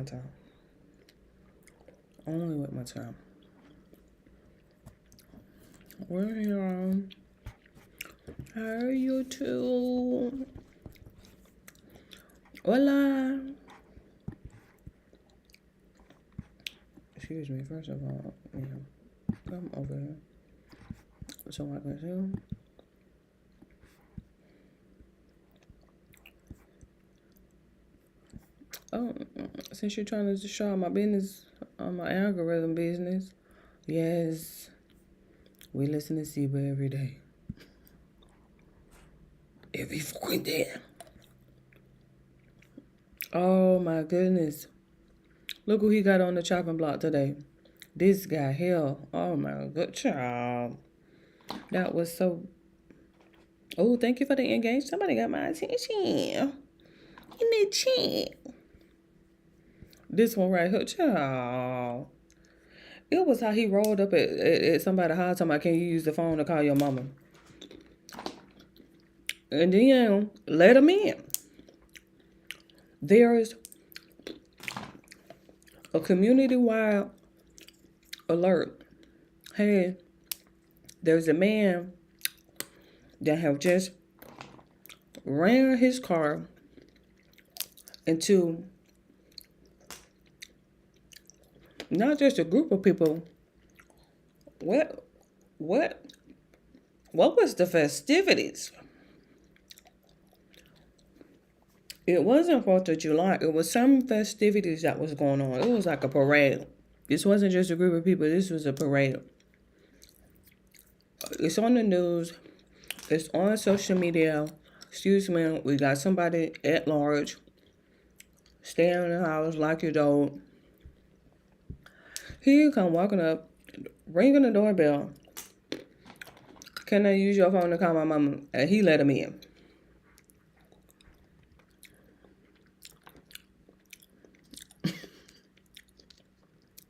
time. Only with my time. We're here. How are you too? Hola. Excuse me, first of all, come over here so I can see. Oh, since you're trying to show my business on my algorithm business, yes, we listen to Siba every day. Every fucking day. Oh my goodness. Look who he got on the chopping block today. This guy here. Oh my good job. That was so. Oh, thank you for the engage. Somebody got my attention in the chat. This one right here, child. It was how he rolled up at somebody's house talking about, can you use the phone to call your mama? And then let him in. There is a community-wide alert. Hey, there's a man that have just ran his car into not just a group of people. What was the festivities? It wasn't 4th of July. It was some festivities that was going on. It was like a parade. This wasn't just a group of people. This was a parade. It's on the news. It's on social media. Excuse me. We got somebody at large. Stay in the house like you don't. He come walking up, ringing the doorbell. Can I use your phone to call my mama? And he let him in.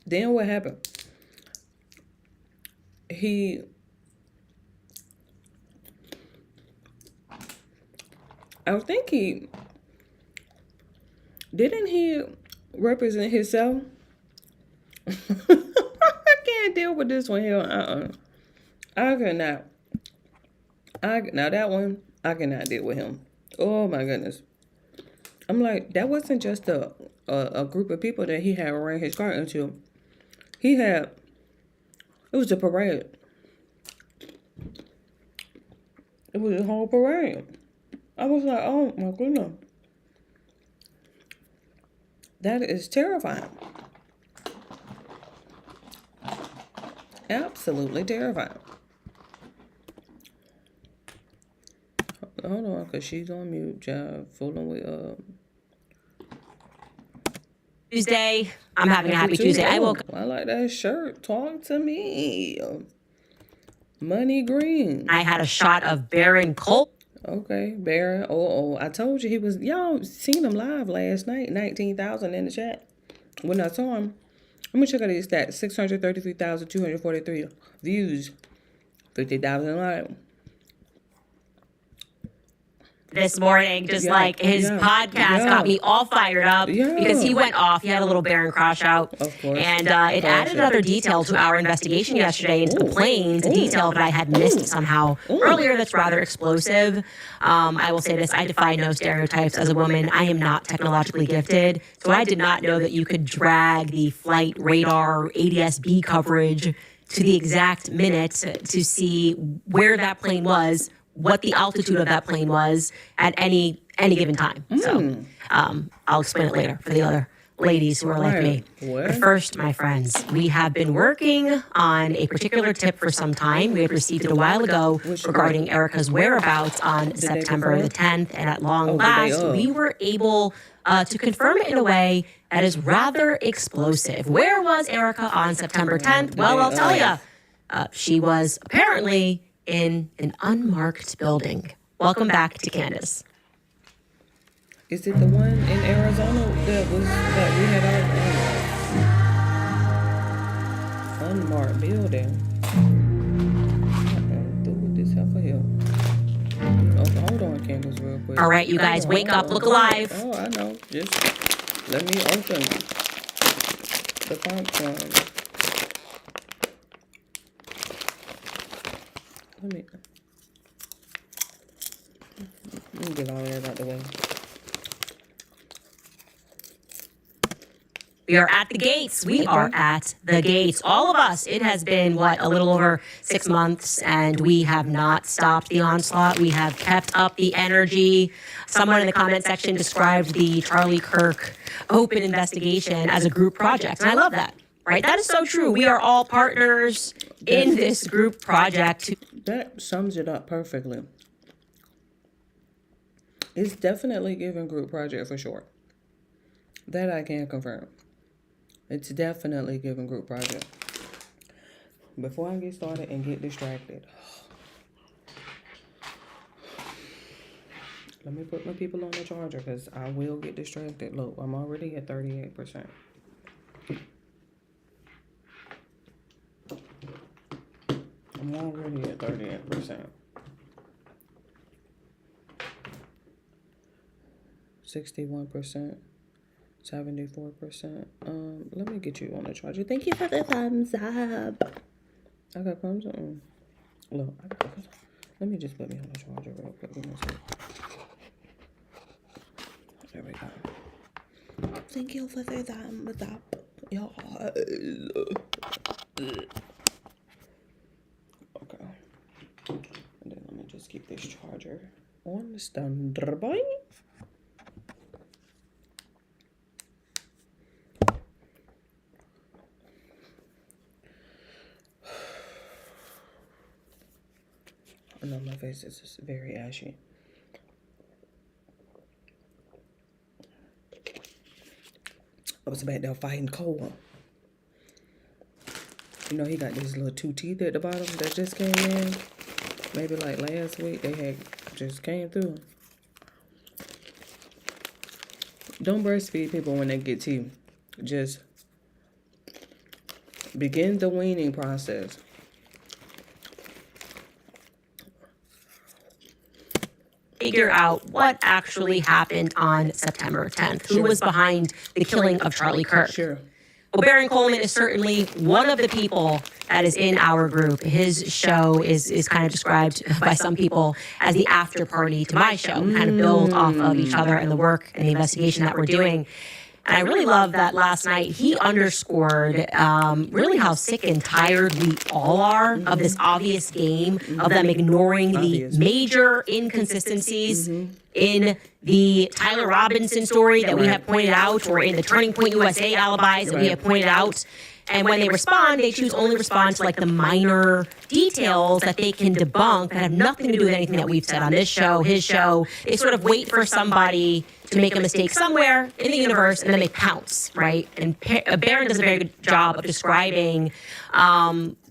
Then what happened? I think didn't he represent himself? I can't deal with this one here. I cannot. Now that one, I cannot deal with him. Oh my goodness. I'm like, that wasn't just a group of people that he had ran his car into. It was a parade. It was a whole parade. I was like, oh my goodness. That is terrifying. Absolutely terrifying. Hold on, because she's on mute, job, fooling with Tuesday. I'm having a happy Tuesday. I like that shirt. Talk to me. Money green. I had a shot of Baron Colt. Okay, Baron. Oh, I told you he was. Y'all seen him live last night. 19,000 in the chat. When I saw him, let me check out his stats. 633,243 views. 50,000 likes. This morning, just like his podcast got me all fired up because he went off. He had a little Baron crash out. Of course. And it added another detail to our investigation yesterday into the planes, a detail that I had missed somehow earlier that's rather explosive. I will say this, I defy no stereotypes as a woman. I am not technologically gifted, so I did not know that you could drag the flight radar ADS-B coverage to the exact minute to see where that plane was, what the altitude of that plane was at any given time. So I'll explain it later for the other ladies who are like me. But first, my friends, we have been working on a particular tip for some time. We had received it a while ago regarding Erica's whereabouts on September the 10th, and at long last, we were able to confirm it in a way that is rather explosive. Where was Erica on September 10th? Well, I'll tell you. She was apparently in an unmarked building. Welcome back to Candace. Is it the one in Arizona that we had our unmarked building? Do with this help for here. Oh, hold on, Candace, real quick. All right, you guys, wake up, look alive. Oh, I know. Just let me open. the popcorn. Let me get all that out the way. We are at the gates. We are at the gates. All of us. It has been, a little over 6 months, and we have not stopped the onslaught. We have kept up the energy. Someone in the comment section described the Charlie Kirk open investigation as a group project, and I love that. Right? That is so true. We are all partners in this group project. That sums it up perfectly. It's definitely giving group project for sure. That I can confirm. It's definitely giving group project. Before I get started and get distracted, let me put my people on the charger because I will get distracted. Look, I'm already at 38%. I'm already at 38%. 61%. 74%. Let me get you on the charger. Thank you for the thumbs up. I got thumbs up. Look, let me just put me on the charger real quick. There we go. Thank you for the thumbs up. Y'all. Okay. And then let me just keep this charger on the standby. I know my face is just very ashy. I was back there fighting Cole. You know, he got these little 2 teeth at the bottom that just came in. Maybe like last week, they had just came through. Don't breastfeed people when they get teeth. Just begin the weaning process. Figure out what actually happened on September 10th. Who was behind the killing of Charlie Kirk? Sure. Well, Baron Coleman is certainly one of the people that is in our group. His show is kind of described by some people as the after party to my show, kind of build off of each other and the work and the investigation that we're doing. And I really love that last night he underscored really how sick and tired we all are of this obvious game of them ignoring the major inconsistencies in the Tyler Robinson story that we have pointed out, or in the Turning Point USA alibis that we have pointed out. And when they respond, they choose only respond to like the minor details that they can debunk that have nothing to do with anything that we've said on this show, his show. They sort of wait for somebody to make a mistake somewhere in the universe, and then they pounce, right? And Baron does a very good job of describing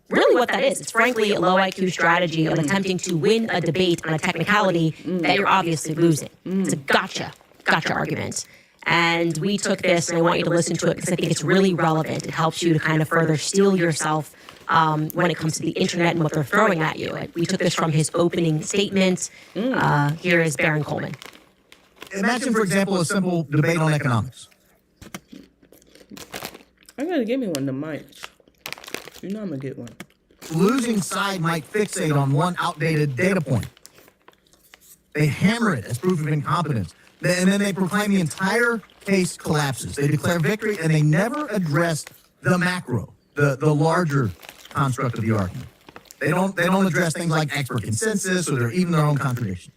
really what that is. It's frankly a low IQ strategy of attempting to win a debate on a technicality that you're obviously losing. It's a gotcha argument. And we took this, and I want you to listen to it because I think it's really relevant. It helps you to kind of further steel yourself when it comes to the internet and what they're throwing at you. We took this from his opening statement. Here is Baron Coleman. Imagine, for example, a simple debate on economics. I gotta give me one of the mics. You know I'm gonna get one. Losing side might fixate on one outdated data point. They hammer it as proof of incompetence. And then they proclaim the entire case collapses. They declare victory, and they never address the macro, the larger construct of the argument. They don't address things like expert consensus or even their own contradictions.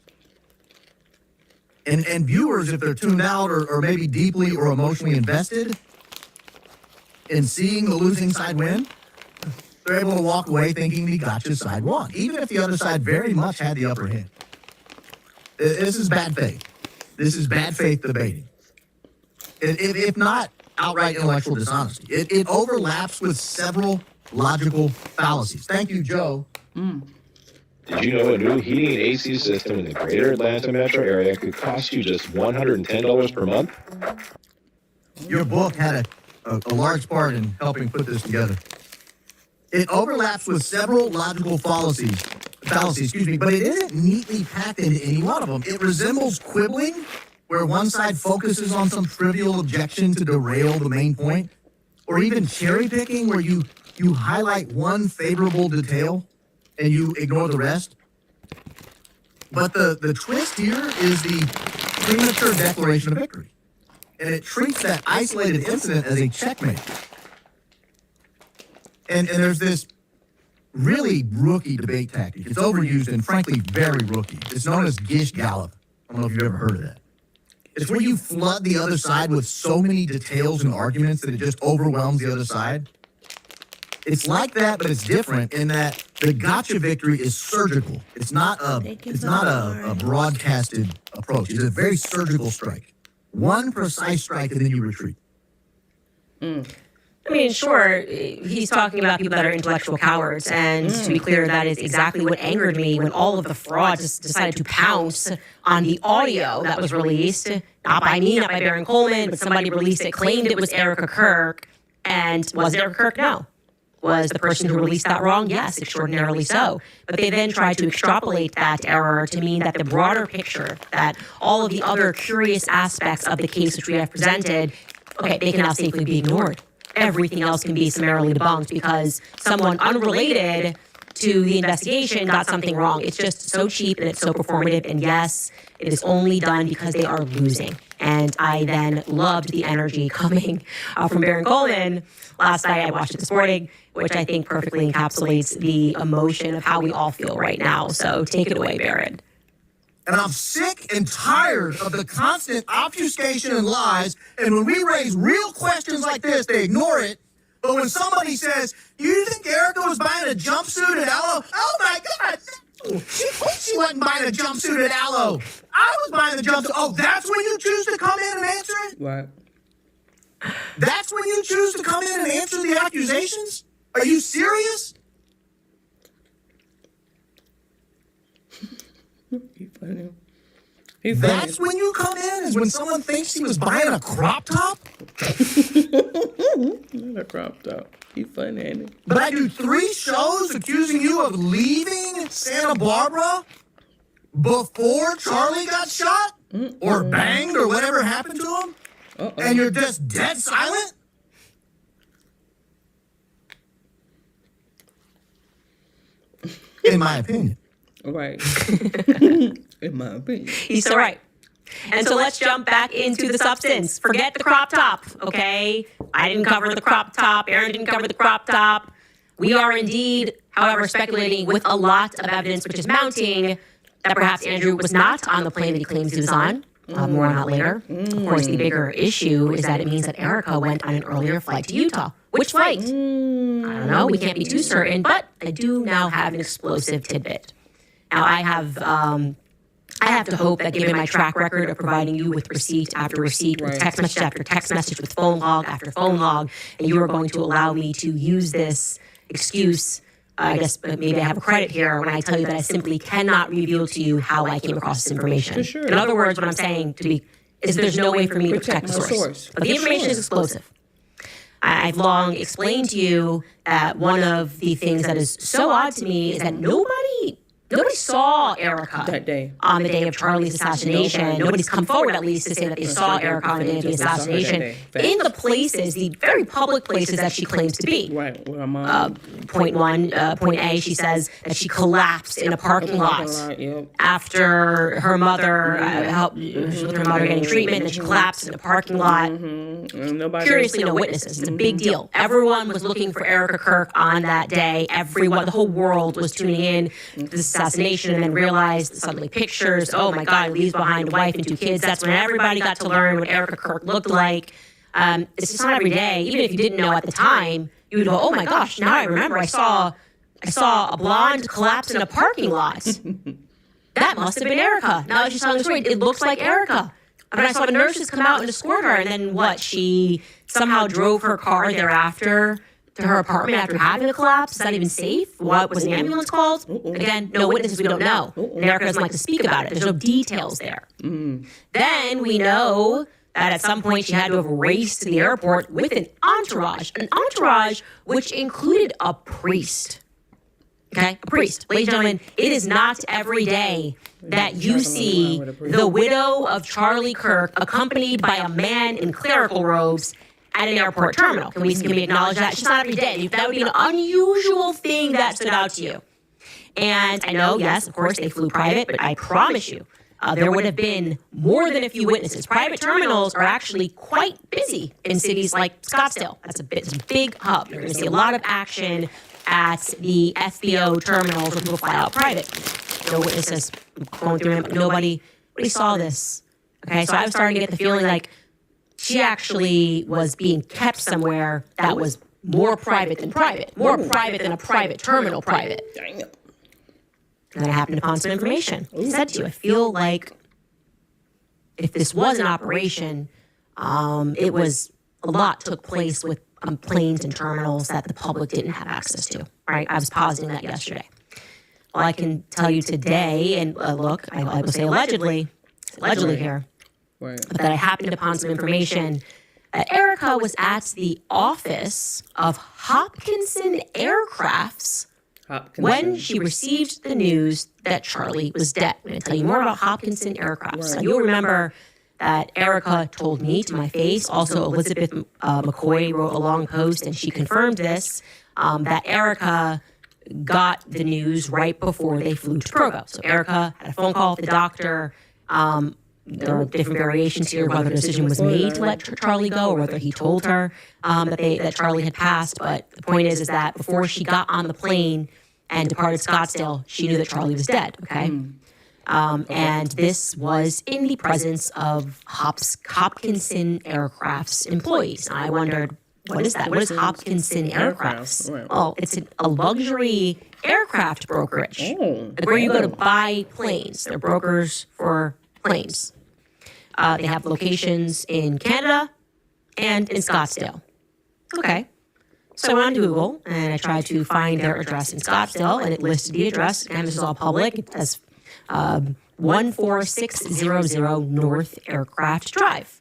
And viewers, if they're tuned out or maybe deeply or emotionally invested in seeing the losing side win, they're able to walk away thinking the gotcha side won, even if the other side very much had the upper hand. This is bad faith. This is bad faith debating. If not outright intellectual dishonesty, it overlaps with several logical fallacies. Thank you, Joe. Did you know a new heating and AC system in the greater Atlanta metro area could cost you just $110 per month? Your book had a large part in helping put this together. It overlaps with several logical fallacies, but it isn't neatly packed into any one of them. It resembles quibbling, where one side focuses on some trivial objection to derail the main point, or even cherry picking where you highlight one favorable detail and you ignore the rest. But the twist here is the premature declaration of victory. And it treats that isolated incident as a checkmate. And there's this really rookie debate tactic. It's overused and frankly very rookie. It's known as Gish Gallop. I don't know if you've ever heard of that. It's where you flood the other side with so many details and arguments that it just overwhelms the other side. It's like that, but it's different in that the gotcha victory is surgical. It's not a broadcasted approach. It's a very surgical strike. One precise strike, and then you retreat. I mean, sure, he's talking about people that are intellectual cowards. And to be clear, that is exactly what angered me when all of the frauds decided to pounce on the audio that was released. Not by me, not by Baron Coleman, but somebody released it, claimed it was Erica Kirk. And was it Erica Kirk? No. Was the person who released that wrong? Yes, extraordinarily so. But they then tried to extrapolate that error to mean that the broader picture, that all of the other curious aspects of the case which we have presented, okay, they can now safely be ignored. Everything else can be summarily debunked because someone unrelated to the investigation got something wrong. It's just so cheap and it's so performative. And yes, it is only done because they are losing. And I then loved the energy coming from Baron Coleman. Last night I watched it this morning, which I think perfectly encapsulates the emotion of how we all feel right now. So take it away, Baron. And I'm sick and tired of the constant obfuscation and lies. And when we raise real questions like this, they ignore it. But when somebody says, you think Erica was buying a jumpsuit at Aloe? Oh my God! No. She wasn't buying a jumpsuit at Aloe. I was buying the jumpsuit. Oh, that's when you choose to come in and answer it? Right. That's when you choose to come in and answer the accusations? Are you serious? He funny. He funny. That's when you come in, is when someone thinks he was buying a crop top? Not a crop top. He funny, ain't he? But I do 3 shows accusing you of leaving Santa Barbara before Charlie got shot? Or banged or whatever happened to him? And you're just dead silent? In my opinion. Right. In my opinion. He's so right. And so let's jump back into the substance. Forget the crop top, okay? I didn't cover the crop top. Aaron didn't cover the crop top. We are indeed, however, speculating with a lot of evidence which is mounting that perhaps Andrew was not on the plane that he claims he was on. More on that later. Of course, the bigger issue is that it means that Erica went on an earlier flight to Utah. Which flight? I don't know. We can't be too certain, but I do now have an explosive tidbit. Now, I have to hope that given my track record of providing you with receipt after receipt, with text message after text message, with phone log after phone log, and you are going to allow me to use this excuse. I guess maybe I have a credit here when I tell you that I simply cannot reveal to you how I came across this information. For sure. In other words, what I'm saying is there's no way for me to protect the source. But the information is explosive. I've long explained to you that one of the things that is so odd to me is that nobody saw Erica That day. on the day of Charlie's assassination. Nobody's come forward, at least, to say that they saw Erica on the day of the assassination in the places, the very public places that she claims to be. Right. Where I'm on. Point A, she says that she collapsed in a parking lot after her mother helped with her mother getting treatment, and she collapsed in a parking lot. Curiously, no witnesses. It's a big deal. Everyone was looking for Erica Kirk on that day. Everyone, the whole world was tuning in to this assassination, and then realized suddenly pictures. Oh my God, he leaves behind a wife and 2 kids. That's when everybody got to learn what Erica Kirk looked like. It's just not every day. Even if you didn't know at the time, you would go, "Oh my gosh!" Now I remember. I saw a blonde collapse in a parking lot. That must have been Erica. Now that she's telling the story, it looks like Erica. I mean, I saw the nurses come out and escort her, and then what? She somehow drove her car thereafter to her apartment after having the collapse. Is that even safe? What was the ambulance called? Again, no witnesses, we don't know. And Erica doesn't like to speak about it. There's no details there. Then we know that at some point she had to have raced to the airport with an entourage which included a priest. Okay, a priest. Ladies and gentlemen, it is not every day that you see the widow of Charlie Kirk accompanied by a man in clerical robes at an airport terminal. Can we acknowledge that? It's just not every day. That would be an unusual thing that stood out to you. And I know, yes, of course, they flew private, but I promise you, there would have been more than a few witnesses. Private terminals are actually quite busy in cities like Scottsdale. It's a big hub. You're going to see a lot of action at the FBO terminals where people fly out private. No witnesses going through it. Nobody saw this. Okay, so I was starting to get the feeling like she actually was being kept somewhere that was more private than private, more private than a private terminal private. Dang. And then I happened upon some information. I said to you, I feel like if this was an operation, it was a lot took place with planes and terminals that the public didn't have access to, right? I was positing that yesterday. Well, I can tell you today, and look, I will say allegedly here, Right. but that I happened upon some information that Erica was at the office of Hopkinson Aircrafts when she received the news that Charlie was dead. I'm going to tell you more about Hopkinson Aircraft. So you'll remember that Erica told me to my face. Also, Elizabeth McCoy wrote a long post, and she confirmed this, that Erica got the news right before they flew to Provo. So Erica had a phone call with the doctor. There were different variations here, whether the decision was made to let Charlie go or whether he told her that Charlie had passed. But the point is that before she got on the plane and departed Scottsdale, she knew that Charlie was dead, okay? And this was in the presence of Hopkinson Aircraft's employees. And I wondered, what is that? What is Hopkinson Aircrafts? Well, it's a luxury aircraft brokerage, like where you go to buy planes. They're brokers for planes. They have locations in Canada and in Scottsdale. Okay. So I went on Google and I tried to find their address in Scottsdale, and it listed the address. And this is all public. It says 14600 North Aircraft Drive.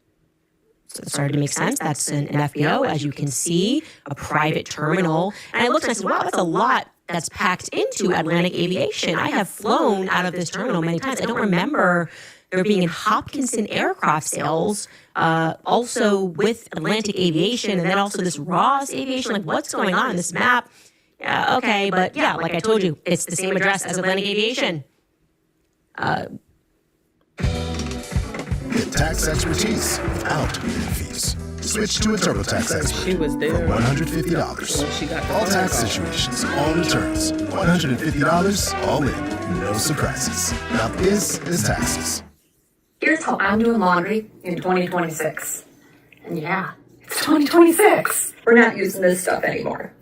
So it started to make sense. That's an FBO, as you can see, a private terminal. And I looked and I said, wow, that's a lot that's packed into Atlantic Aviation. I have flown out of this terminal many times. I don't remember there being in Hopkinson Aircraft sales, also with Atlantic Aviation, and then also this Ross Aviation. Like, what's going on in this map? Yeah, okay, but yeah, like I told you, it's the same address as Atlantic Aviation. Get tax expertise without hidden fees. Switch to a TurboTax expert She was there for $150. when she got the All phone tax call. situations, all returns, $150, all in, no surprises. Now this is taxes. Here's how I'm doing laundry in 2026. And yeah, it's 2026. We're not using this stuff anymore.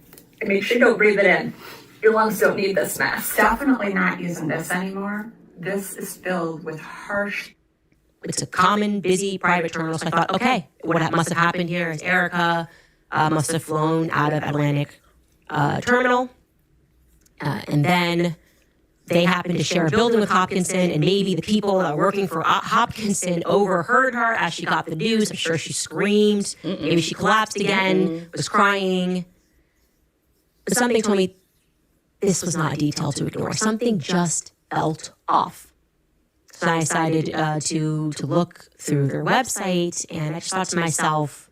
I mean, you don't breathe it in. Your lungs don't need this mess. Definitely not using this anymore. This is filled with harsh. It's a common, busy private terminal. So I thought, okay, what must have happened here is Erica must have flown out of Atlantic Terminal. And then they happened to share a building with Hopkinson, and maybe the people that were working for Hopkinson overheard her as she got the news. I'm sure she screamed. Maybe she collapsed again, was crying. But something told me this was not a detail to ignore. Something just felt off. So I decided to look through their website, and I just thought to myself,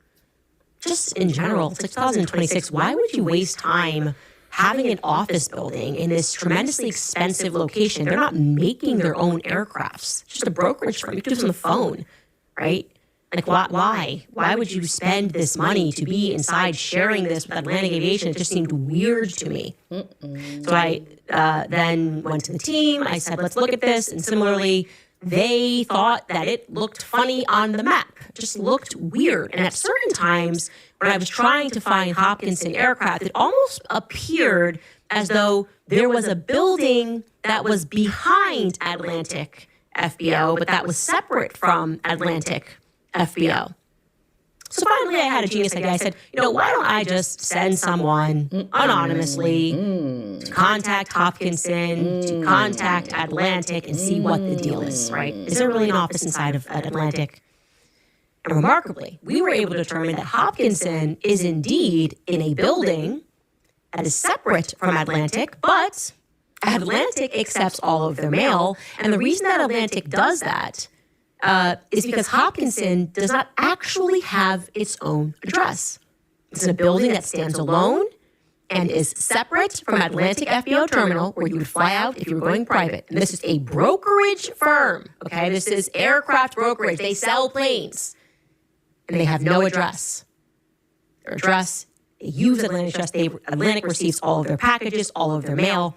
just in general, it's like 2026, why would you waste time having an office building in this tremendously expensive location? They're not making their own aircrafts. It's just a brokerage firm. You can do this on the phone, right? Like, why? Why would you spend this money to be inside sharing this with Atlantic Aviation? It just seemed weird to me. So I then went to the team. I said, let's look at this. And similarly, they thought that it looked funny on the map. It just looked weird. And at certain times, when I was trying to find Hopkinson Aircraft, it almost appeared as though there was a building that was behind Atlantic FBO, but that was separate from Atlantic FBO. So finally, I had a genius idea. I said, why don't I just send someone anonymously to contact Hopkinson, to contact Atlantic, and see what the deal is, right? Is there really an office inside of Atlantic? And remarkably, we were able to determine that Hopkinson is indeed in a building that is separate from Atlantic, but Atlantic accepts all of their mail. And the reason that Atlantic does that is because Hopkinson does not actually have its own address. It's in a building that stands alone and is separate from Atlantic FBO Terminal, where you would fly out if you were going private. And this is a brokerage firm, okay? This is aircraft brokerage. They sell planes, and they have no address. Their address, they use Atlantic address. Atlantic receives all of their packages, all of their mail,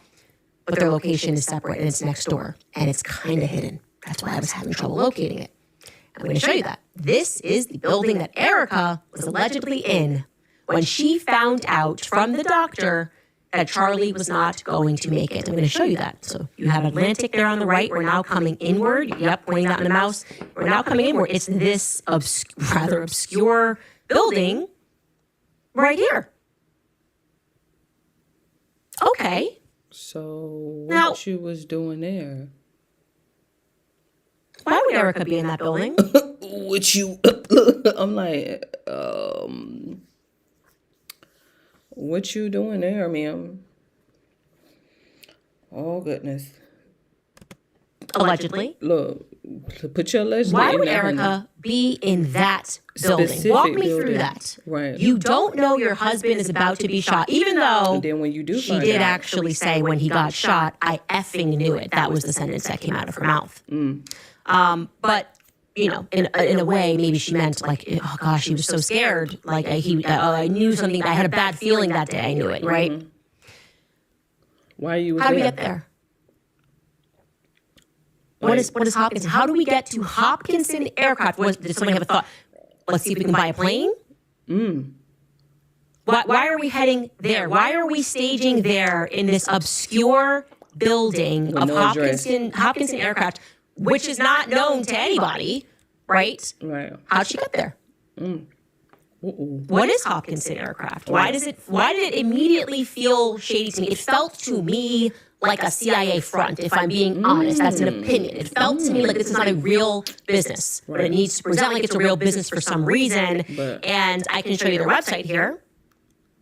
but their location is separate, and it's next door, and it's kind of hidden. That's why I was having trouble locating it. I'm going to show you that. This is the building that Erica was allegedly in when she found out from the doctor that Charlie was not going to make it. I'm going to show you that. So you have Atlantic there on the right. We're now coming inward. Yep, pointing that in the mouse. We're now coming inward. It's this rather obscure building right here. Okay. So Now- what you was doing there? Why would Erica be in that building? What you? I'm like, what you doing there, ma'am? Oh goodness! Allegedly. Look, put your allegedly. Why in would there, honey. Erica be in that building? Specific Walk me building. through that. Right. You don't know your husband is about to be shot, even though And then when you do she find did out, actually say when he got shot, I effing knew it. That was the sentence that came out of her mouth. But you know, in a way, maybe she meant like, oh gosh, he was so scared. Like I knew something. I had a bad feeling that day. I knew it, right? why you was How do we there? get there? What is Hopkinson? How do we get to Hopkinson Aircraft? Did somebody have a thought? Let's see if we can buy a plane. Why are we heading there? Why are we staging there in this obscure building With of no address. Hopkinson Aircraft, which is not known to anybody, right? Right. How'd she get there? What is Hopkinson Aircraft? Why did it immediately feel shady to me? It felt to me like a CIA front, if I'm being honest. That's an opinion. It felt to me like this is not a real business, but it needs to present like it's a real business for some reason. But- And I can show you their website here.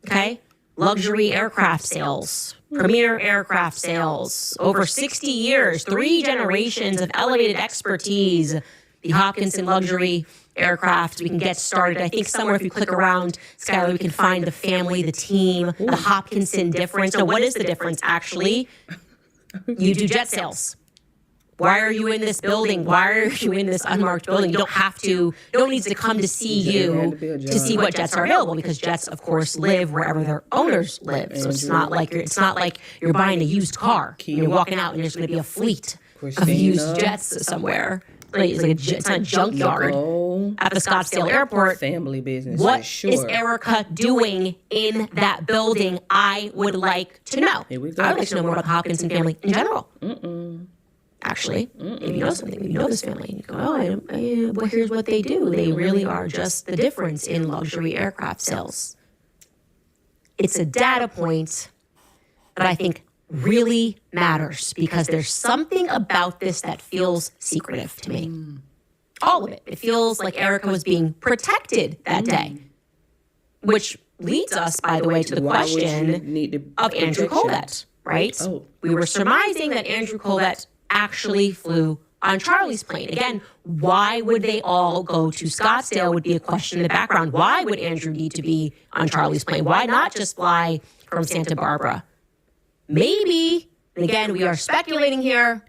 Okay? Luxury aircraft sales, premier aircraft sales, over 60 years, 3 generations of elevated expertise. The Hopkinson Luxury Aircraft. We can get started. I think somewhere if you click around, Skylar, we can find the family, the team, the Hopkinson difference. Now, what is the difference, actually? You do jet sales. Why are you in this building? Why are you in this unmarked building? You don't have to, no one needs to come to see It had you to be a to see job. what jets are available, because jets, of course, live wherever their owners live. So it's not like you're buying a used car. And you're walking out and there's going to be a fleet of used Christina. jets somewhere. It's not a junkyard Nicole, at the Scottsdale Airport. family business. What for sure. is Erica doing in that building? I would like to know. Here we go. I would like to know more about the Hopkinson family in general. Actually, if you know something, if you know this family, and you go, well, here's what they do. They really are just the difference in luxury aircraft sales. It's a data point that I think really matters, because there's something about this that feels secretive to me. All of it. It feels like Erica was being protected that day, which leads us, by the way, to the Why would you question need the of Andrew protection? Colvett, right? Oh. We were surmising that Andrew Colvett actually flew on Charlie's plane. Again, why would they all go to Scottsdale would be a question in the background. Why would Andrew need to be on Charlie's plane? Why not just fly from Santa Barbara? Maybe, and again, we are speculating here,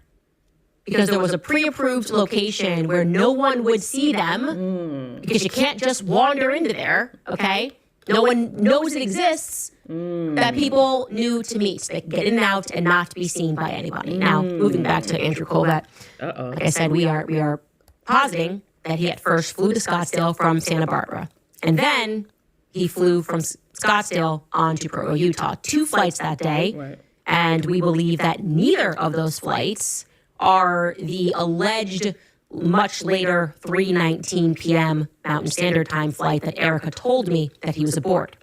because there was a pre-approved location where no one would see them, because you can't just wander into there, okay? No one knows it exists, that people knew to meet. They could get in and out and not be seen by anybody. Now, moving back to Andrew Colvett, like I said, we are positing that he at first flew to Scottsdale from Santa Barbara, and then he flew from Scottsdale on to Provo, Utah. 2 flights that day, Right. and we believe that neither of those flights are the alleged much later 3:19 p.m. Mountain Standard Time flight that Erica told me that he was aboard.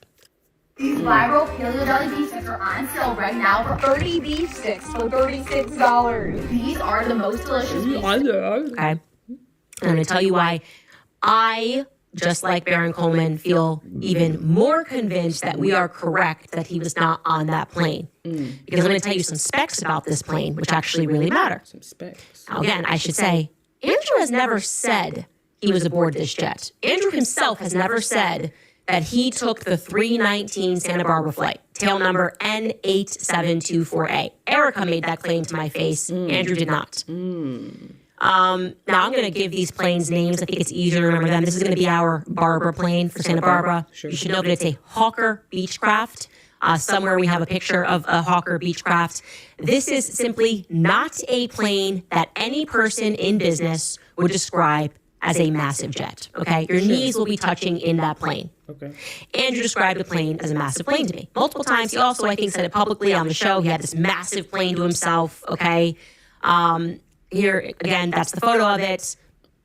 These viral paleo deli beef sticks are on sale right now for 30 beef sticks for $36. These are the most delicious beef sticks. Okay. And I'm going to tell you why I, just like Baron Coleman, feel even more convinced that we are correct that he was not on that plane. Because I'm going to tell you some specs about this plane, which actually really matter. Some specs. Now, again, I should say, Andrew has never said he was aboard this jet. Andrew himself has never said that he took the 319 Santa Barbara flight, tail number N8724A. Erica made that claim to my face. Andrew did not. Now I'm going to give these planes names. I think it's easier to remember them. This is going to be our Barbara plane for Santa Barbara. Sure. You should know that it's a Hawker Beechcraft. Somewhere we have a picture of a Hawker Beechcraft. This is simply not a plane that any person in business would describe as a massive jet, okay? Your knees will be touching in that plane. Okay. Andrew described the plane as a massive plane to me. Multiple times. He also, I think, said it publicly on the show. He had this massive plane to himself, okay? Here, again, that's the photo of it.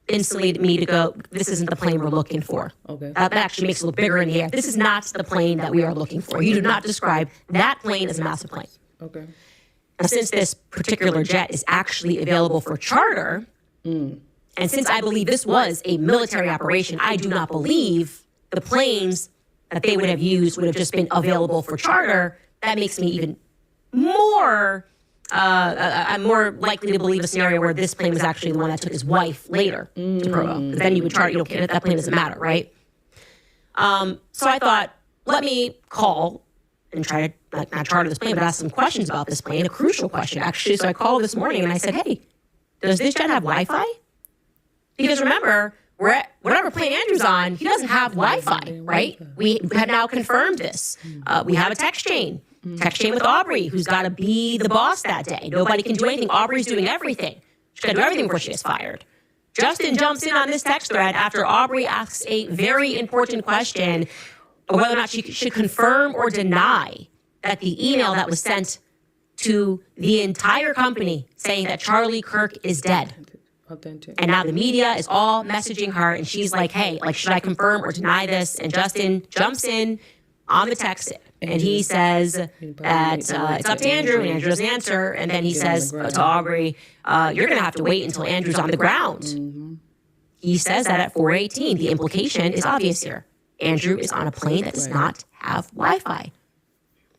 Instantly me to go, this isn't the plane we're looking for. Okay. That actually makes it look bigger in the air. This is not the plane that we are looking for. You do not describe that plane as a massive plane. Okay. Now, since this particular jet is actually available for charter, and since I believe this was a military operation, I do not believe the planes that they would have used would have just been available for charter. That makes me even more, I'm more likely to believe a scenario where this plane was actually the one that took his wife later to Provo. Because then you would charter, that plane doesn't matter, right? So I thought, let me call and try to, not charter this plane, but ask some questions about this plane, a crucial question, actually. So I called this morning and I said, hey, does this jet have Wi-Fi? Because remember, whatever plane Andrew's on, he doesn't have Wi-Fi, right? We have now confirmed this. We have a text chain with Aubrey, who's got to be the boss that day. Nobody can do anything. Aubrey's doing everything. She's got to do everything before she gets fired. Justin jumps in on this text thread after Aubrey asks a very important question of whether or not she should confirm or deny that the email that was sent to the entire company saying that Charlie Kirk is dead. Authentic. And now the media is all messaging her, and she's like, hey, should I confirm or deny this? And Justin jumps in on the text, and he says that it's up to Andrew, and Andrew doesn't answer. And then he says to Aubrey, you're going to have to wait until Andrew's on the ground. He says that at 4:18. The implication is obvious here. Andrew is on a plane that does not have Wi-Fi.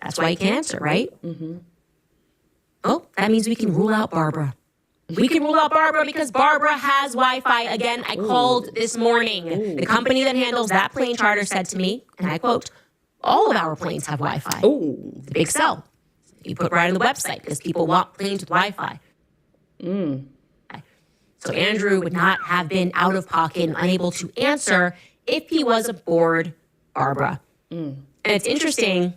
That's why he can't answer, right? Oh, that means we can rule out Barbara. We can rule out Barbara because Barbara has Wi-Fi. Again, I called this morning. The company that handles that plane charter said to me, and I quote, all of our planes have Wi-Fi. It's a big sell. You put right on the website because people want planes with Wi-Fi. So Andrew would not have been out of pocket and unable to answer if he was aboard Barbara. And it's interesting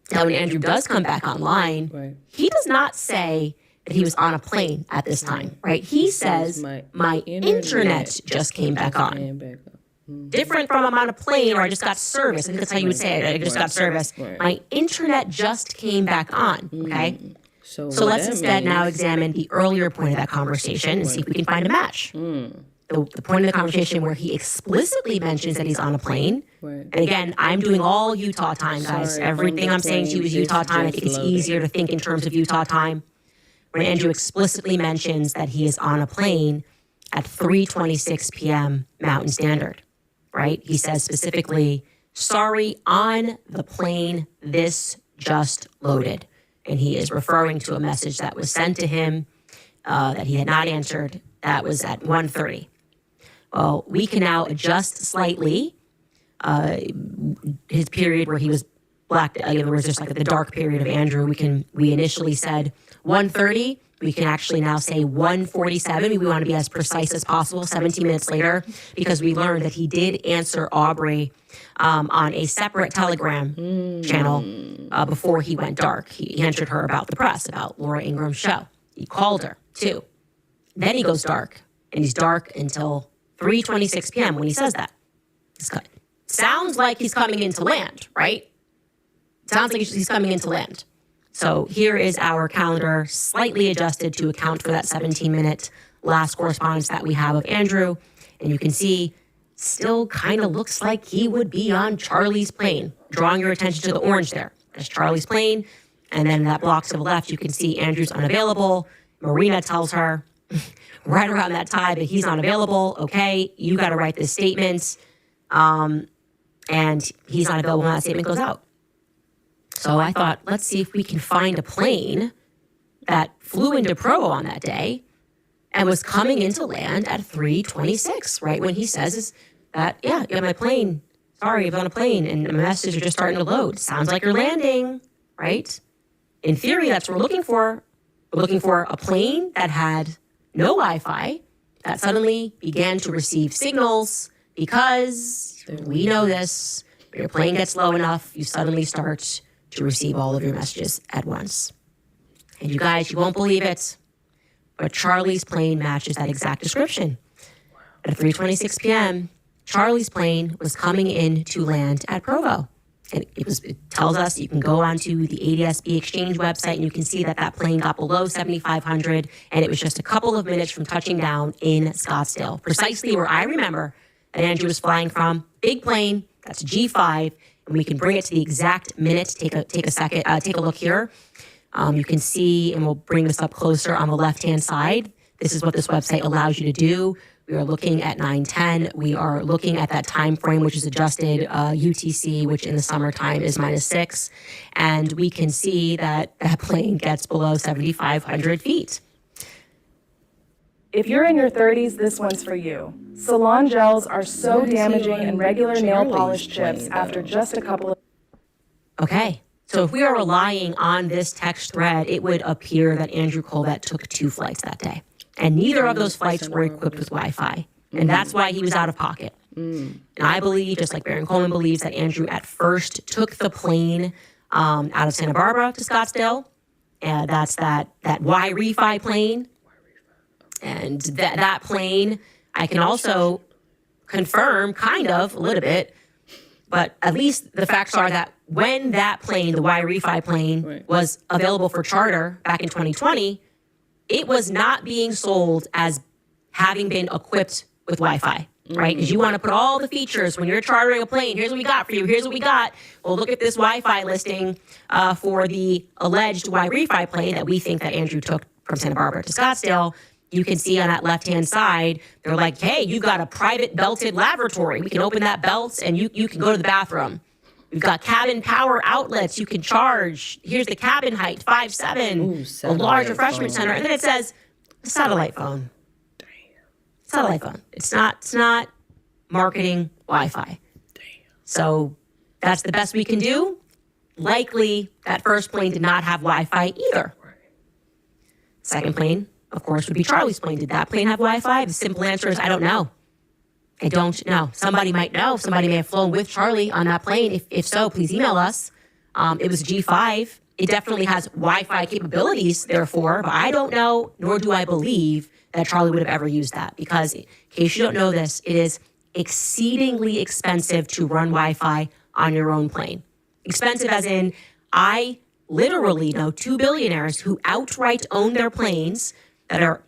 that when Andrew does come back online, he does not say that he was on a plane at this time, right? He says, my internet just came back on. Different from I'm on a plane or I just got service. I think that's how you would say it. I just got service. My internet just came back on, okay? So let's instead now examine the earlier point of that conversation and see if we can find a match. The point of the conversation where he explicitly mentions that he's on a plane. And again, I'm doing all Utah time, guys. Everything I'm saying to you is Utah time. I think it's easier to think in terms of Utah time. When Andrew explicitly mentions that he is on a plane at 3:26 p.m. Mountain Standard, right? He says specifically, sorry, on the plane, this just loaded. And he is referring to a message that was sent to him that he had not answered. That was at 1:30. Well, we can now adjust slightly his period where he was blacked, in other words, just like the dark period of Andrew. We initially said 1:30. We can actually now say 1:47. We want to be as precise as possible, 17 minutes later, because we learned that he did answer Aubrey on a separate Telegram channel before he went dark. He answered her about the press, about Laura Ingram's show. He called her, too. Then he goes dark, and he's dark until 3:26 p.m. when he says that. Sounds like he's coming into land, right? Sounds like he's coming into land. So here is our calendar slightly adjusted to account for that 17-minute last correspondence that we have of Andrew. And you can see still kind of looks like he would be on Charlie's plane. Drawing your attention to the orange there. That's Charlie's plane. And then that block to the left, you can see Andrew's unavailable. Marina tells her right around that time that he's unavailable. Okay, you got to write this statement. And he's not available when that statement goes out. So I thought, let's see if we can find a plane that flew into Provo on that day and was coming into land at 3:26, right when he says is that, yeah, my plane, sorry, I was on a plane, and the messages are just starting to load. Sounds like you're landing, right? In theory, that's what we're looking for. We're looking for a plane that had no Wi-Fi that suddenly began to receive signals because we know this. When your plane gets low enough, you suddenly start to receive all of your messages at once. And you guys, you won't believe it, but Charlie's plane matches that exact description. At 3:26 p.m., Charlie's plane was coming in to land at Provo. And it tells us you can go onto the ADSB Exchange website and you can see that plane got below 7,500 and it was just a couple of minutes from touching down in Scottsdale, precisely where I remember that Andrew was flying from. Big plane, that's a G5, and we can bring it to the exact minute. Take a second, take a look here. You can see, and we'll bring this up closer on the left-hand side. This is what this website allows you to do. We are looking at 9:10. We are looking at that time frame, which is adjusted UTC, which in the summertime is -6. And we can see that plane gets below 7,500 feet. If you're in your 30s, this one's for you. Salon gels are so damaging and regular nail polish chips after just a couple of... Okay, so if we are relying on this text thread, it would appear that Andrew Colvett took 2 flights that day. And neither of those flights were equipped with Wi-Fi. And that's why he was out of pocket. And I believe, just like Baron Coleman believes, that Andrew at first took the plane out of Santa Barbara to Scottsdale. And that's that Y-Refi plane. And that plane, I can also confirm, kind of, a little bit, but at least the facts are that when that plane, the Y-Refi plane, was available for charter back in 2020, it was not being sold as having been equipped with Wi-Fi, right? Because you want to put all the features when you're chartering a plane. Here's what we got for you. Here's what we got. Well, look at this Wi-Fi listing for the alleged Y-Refi plane that we think that Andrew took from Santa Barbara to Scottsdale. You can see on that left-hand side, they're like, hey, you've got a private belted lavatory. We can open that belt and you can go to the bathroom. We've got cabin power outlets you can charge. Here's the cabin height, 5'7", a large refreshment center. And then it says, satellite phone. Damn. Satellite phone. It's not marketing Wi-Fi. Damn. So that's the best we can do. Likely that first plane did not have Wi-Fi either. Second plane, of course, would be Charlie's plane. Did that plane have Wi-Fi? The simple answer is I don't know. I don't know. Somebody might know. Somebody may have flown with Charlie on that plane. If so, please email us. It was a G5. It definitely has Wi-Fi capabilities, therefore, but I don't know, nor do I believe that Charlie would have ever used that. Because in case you don't know this, it is exceedingly expensive to run Wi-Fi on your own plane. Expensive as in, I literally know 2 billionaires who outright own their planes that are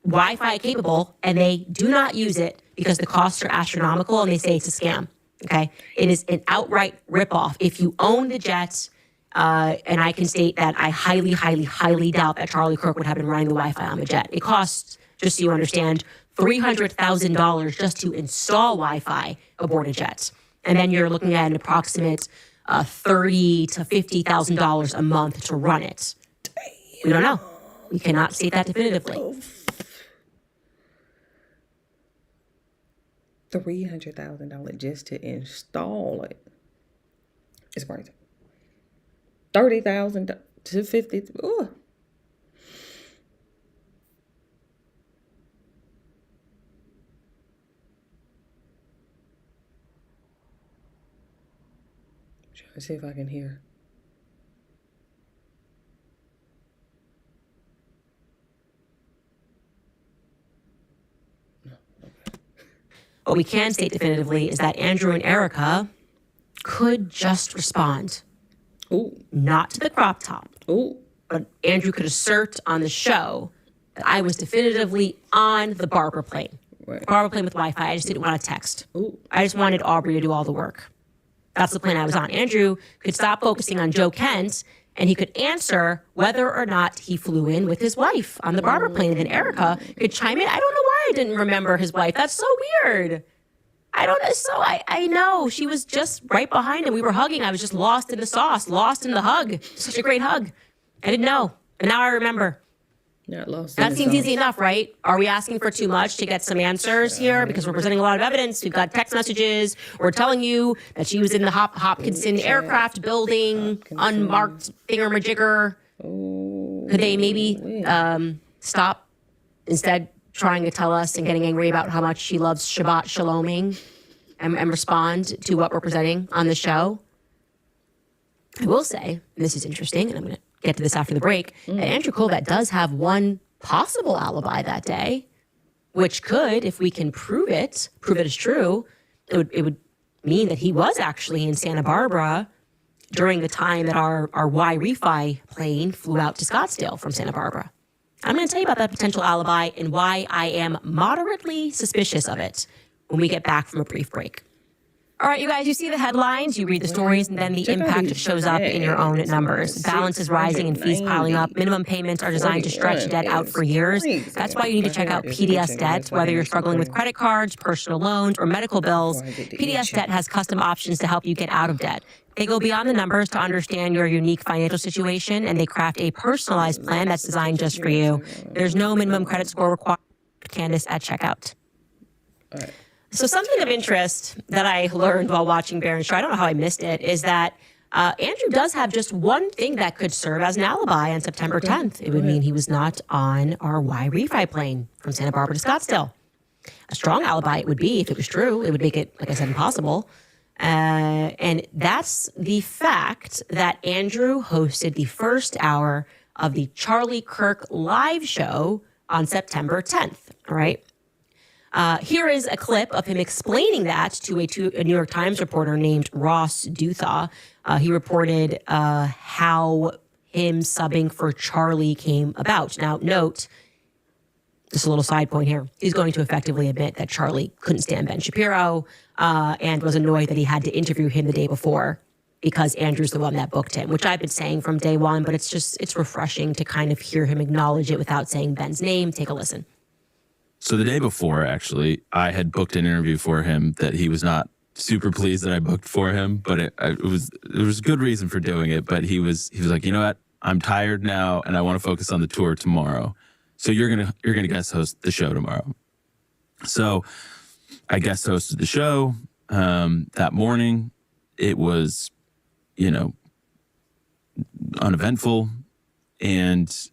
Wi-Fi capable, and they do not use it because the costs are astronomical, and they say it's a scam, okay? It is an outright ripoff. If you own the jet, and I can state that I highly, highly, highly doubt that Charlie Kirk would have been running the Wi-Fi on the jet. It costs, just so you understand, $300,000 just to install Wi-Fi aboard a jet. And then you're looking at an approximate $30,000 to $50,000 a month to run it. We don't know. We cannot state that definitively. $300,000 just to install it. It's crazy. $30,000 to $50,000. Ooh. Trying to see if I can hear. What we can state definitively is that Andrew and Erica could just respond. Ooh. Not to the crop top. Ooh. But Andrew could assert on the show that I was definitively on the Barbara plane. Right. Barbara plane with Wi-Fi. I just didn't want to text. Ooh. I just wanted Aubrey to do all the work. That's the plane I was on. Andrew could stop focusing on Joe Kent, and he could answer whether or not he flew in with his wife on the Barbara plane. And then Erica could chime in. I don't know why I didn't remember his wife. That's so weird. I don't know. So I know she was just right behind him. We were hugging. I was just lost in the sauce, lost in the hug. Such a great hug. I didn't know. And now I remember. Not lost. That seems easy enough, right? Are we asking for too much to get some answers here? Because we're presenting a lot of evidence. We've got text messages. We're telling you that she was in the Hopkinson aircraft building, unmarked thingamajigger. Could they maybe stop instead trying to tell us and getting angry about how much she loves Shabbat Shaloming and respond to what we're presenting on the show? I will say, and this is interesting, and I'm going to get to this after the break, that Andrew Colvett does have one possible alibi that day, which could, if we can prove it as true, it would mean that he was actually in Santa Barbara during the time that our Y Refi plane flew out to Scottsdale from Santa Barbara. I'm going to tell you about that potential alibi and why I am moderately suspicious of it when we get back from a brief break. All right, you guys, you see the headlines, you read the stories, and then the impact shows up in your own numbers. Balance is rising and fees piling up. Minimum payments are designed to stretch debt out for years. That's why you need to check out PDS Debt. Whether you're struggling with credit cards, personal loans, or medical bills, PDS Debt has custom options to help you get out of debt. They go beyond the numbers to understand your unique financial situation, and they craft a personalized plan that's designed just for you. There's no minimum credit score required. Candace at checkout. All right. So something of interest that I learned while watching Barron's Show, I don't know how I missed it, is that Andrew does have just one thing that could serve as an alibi on September 10th. It would mean he was not on our Y Refi plane from Santa Barbara to Scottsdale. A strong alibi it would be if it was true. It would make it, like I said, impossible. And that's the fact that Andrew hosted the first hour of the Charlie Kirk live show on September 10th, all right? Here is a clip of him explaining that to a New York Times reporter named Ross Duthaw. He reported how him subbing for Charlie came about. Now, note, just a little side point here. He's going to effectively admit that Charlie couldn't stand Ben Shapiro and was annoyed that he had to interview him the day before because Andrew's the one that booked him, which I've been saying from day one, but it's refreshing to kind of hear him acknowledge it without saying Ben's name. Take a listen. So the day before, actually, I had booked an interview for him that he was not super pleased that I booked for him, but there was a good reason for doing it. But he was like, you know what? I'm tired now, and I want to focus on the tour tomorrow. So you're gonna guest host the show tomorrow. So I guest hosted the show that morning. It was, uneventful, and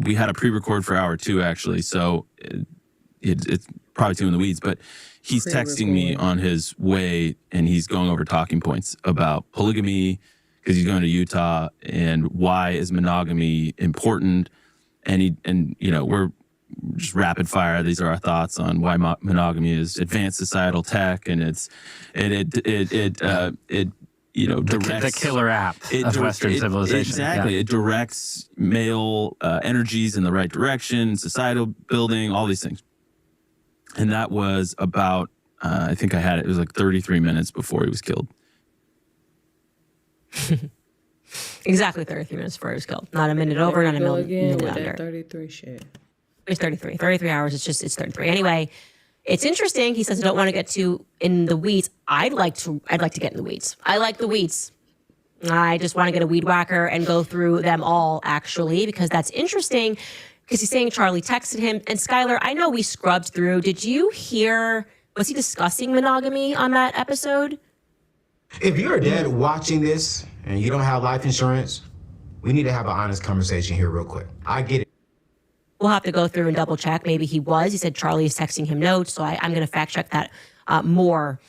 we had a pre-record for hour 2, actually, so it's probably too in the weeds, but he's texting me on his way, and he's going over talking points about polygamy, because he's going to Utah, and why is monogamy important, and we're just rapid fire. These are our thoughts on why monogamy is advanced societal tech, and it directs the killer app of Western civilization. Exactly. Yeah. It directs male energies in the right direction, societal building, all these things. And that was about, I think it was like 33 minutes before he was killed. Exactly 33 minutes before he was killed. Not a minute over, not a minute under. 33 shit. It's 33. 33 hours. It's 33. Anyway, it's interesting. He says, I don't want to get too in the weeds. I'd like to get in the weeds. I like the weeds. I just want to get a weed whacker and go through them all, actually, because that's interesting. Because he's saying Charlie texted him. And Skylar, I know we scrubbed through. Did you hear, was he discussing monogamy on that episode? If you're a dad watching this and you don't have life insurance, we need to have an honest conversation here real quick. I get it. We'll have to go through and double check. Maybe he was. He said Charlie is texting him notes, so I'm going to fact check that more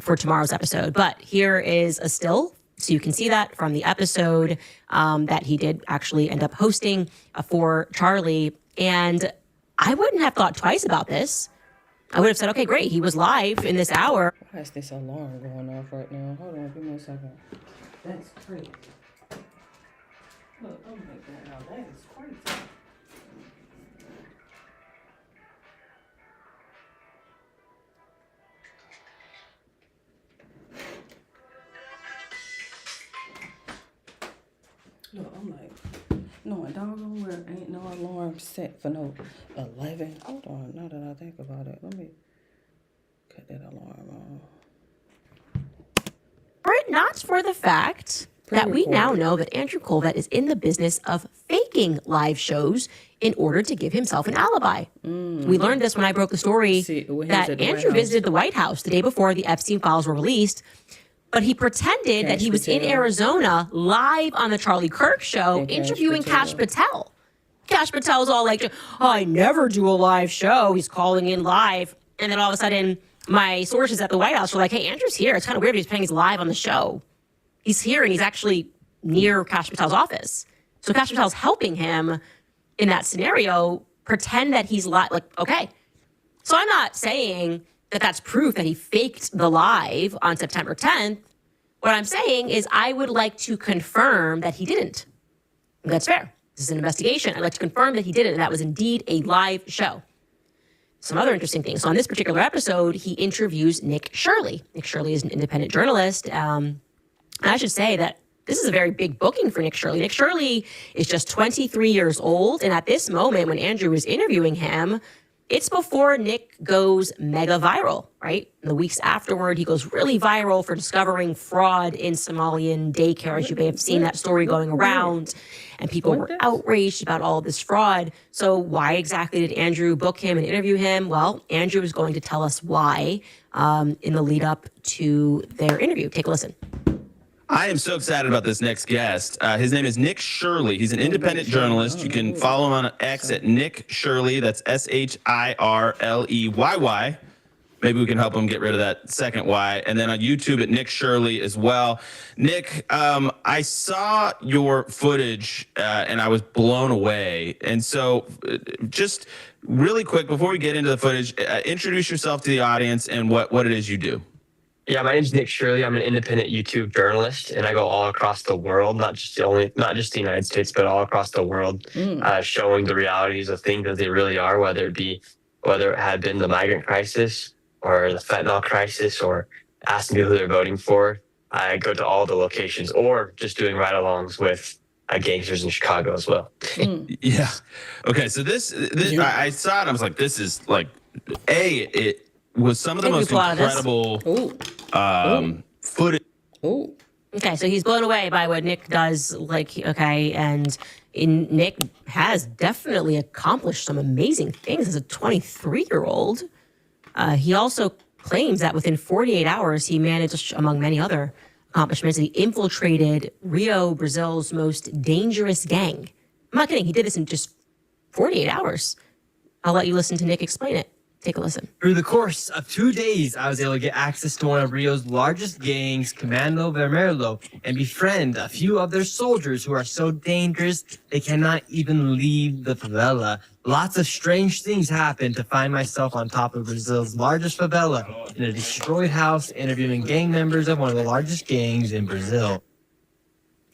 for tomorrow's episode. But here is a still, so you can see that from the episode that he did actually end up hosting for Charlie. And I wouldn't have thought twice about this. I would have said, okay, great, he was live in this hour. Why is this alarm going off right now? Hold on, give me a second. That's crazy. Look, oh my God, now that is crazy. Look, I'm like, no, doggone well ain't no alarm set for no 11. Hold on, now that I think about it, let me cut that alarm on. Were it not for the fact that we now know that Andrew Colvett is in the business of fake faking live shows in order to give himself an alibi. We learned this when I broke the story that Andrew visited the White House the day before the Epstein files were released, but he pretended that he was in Arizona live on the Charlie Kirk show interviewing Kash Patel. Kash Patel's all like, I never do a live show. He's calling in live. And then all of a sudden, my sources at the White House were like, hey, Andrew's here. It's kind of weird he's saying he's live on the show. He's here and he's actually near Kash Patel's office. So Kash Patel's helping him in that scenario pretend that he's live. Like, okay. So I'm not saying that that's proof that he faked the live on September 10th. What I'm saying is I would like to confirm that he didn't. That's fair. This is an investigation. I'd like to confirm that he did it and that was indeed a live show. Some other interesting things. So on this particular episode, he interviews Nick Shirley. Nick Shirley is an independent journalist. And I should say that this is a very big booking for Nick Shirley. Nick Shirley is just 23 years old. And at this moment, when Andrew was interviewing him, it's before Nick goes mega viral, right? In the weeks afterward, he goes really viral for discovering fraud in Somalian daycare. As you may have seen that story going around, and people were outraged about all of this fraud. So why exactly did Andrew book him and interview him? Well, Andrew is going to tell us why in the lead up to their interview. Take a listen. I am so excited about this next guest. His name is Nick Shirley. He's an independent journalist. You can follow him on X at Nick Shirley. That's SHIRLEYY. Maybe we can help him get rid of that second Y. And then on YouTube at Nick Shirley as well. Nick, I saw your footage and I was blown away. And so just really quick, before we get into the footage, introduce yourself to the audience and what it is you do. Yeah, my name's Nick Shirley. I'm an independent YouTube journalist, and I go all across the world, not just the United States, but all across the world, showing the realities of things as they really are, whether it had been the migrant crisis or the fentanyl crisis or asking people who they're voting for. I go to all the locations, or just doing ride-alongs with gangsters in Chicago as well. Yeah. Okay, so this I saw it, I was like, this is like, it was some of the most incredible footage. Okay, so he's blown away by what Nick does. And Nick has definitely accomplished some amazing things as a 23-year-old. He also claims that within 48 hours, he managed, among many other accomplishments, he infiltrated Rio, Brazil's most dangerous gang. I'm not kidding. He did this in just 48 hours. I'll let you listen to Nick explain it. Take a listen. Through the course of 2 days, I was able to get access to one of Rio's largest gangs, Comando Vermelho, and befriend a few of their soldiers who are so dangerous they cannot even leave the favela. Lots of strange things happened to find myself on top of Brazil's largest favela in a destroyed house interviewing gang members of one of the largest gangs in Brazil.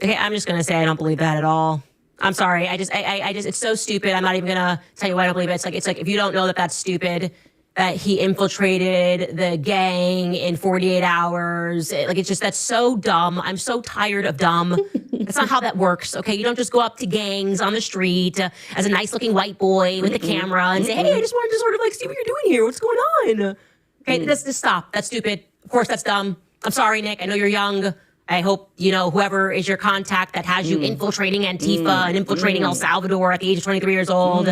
Okay, I'm just going to say I don't believe that at all. I'm sorry. I just, it's so stupid. I'm not even gonna tell you why I don't believe it. It's like if you don't know that that's stupid, that he infiltrated the gang in 48 hours. That's so dumb. I'm so tired of dumb. That's not how that works. Okay, you don't just go up to gangs on the street as a nice looking white boy with a camera and say, hey, I just wanted to sort of see what you're doing here. What's going on? Okay, let's just stop. That's stupid. Of course, that's dumb. I'm sorry, Nick. I know you're young. I hope, whoever is your contact that has you infiltrating Antifa and infiltrating El Salvador at the age of 23 years old.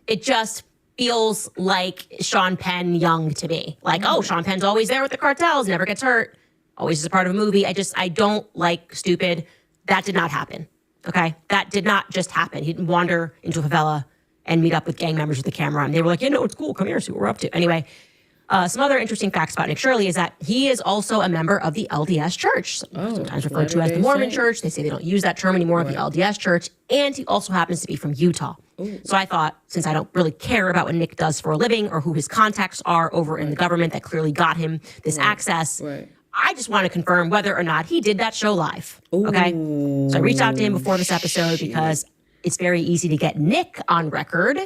It just feels like Sean Penn young to me. Sean Penn's always there with the cartels, never gets hurt, always is a part of a movie. I don't like stupid. That did not happen, okay? That did not just happen. He didn't wander into a favela and meet up with gang members with a camera. And they were like, it's cool. Come here, see what we're up to. Anyway. Some other interesting facts about Nick Shirley is that he is also a member of the LDS Church, sometimes referred to as the Mormon Church. They say they don't use that term anymore, the LDS Church. And he also happens to be from Utah. So I thought, since I don't really care about what Nick does for a living or who his contacts are over in the government that clearly got him this access, I just want to confirm whether or not he did that show live. Okay? So I reached out to him before this episode because it's very easy to get Nick on record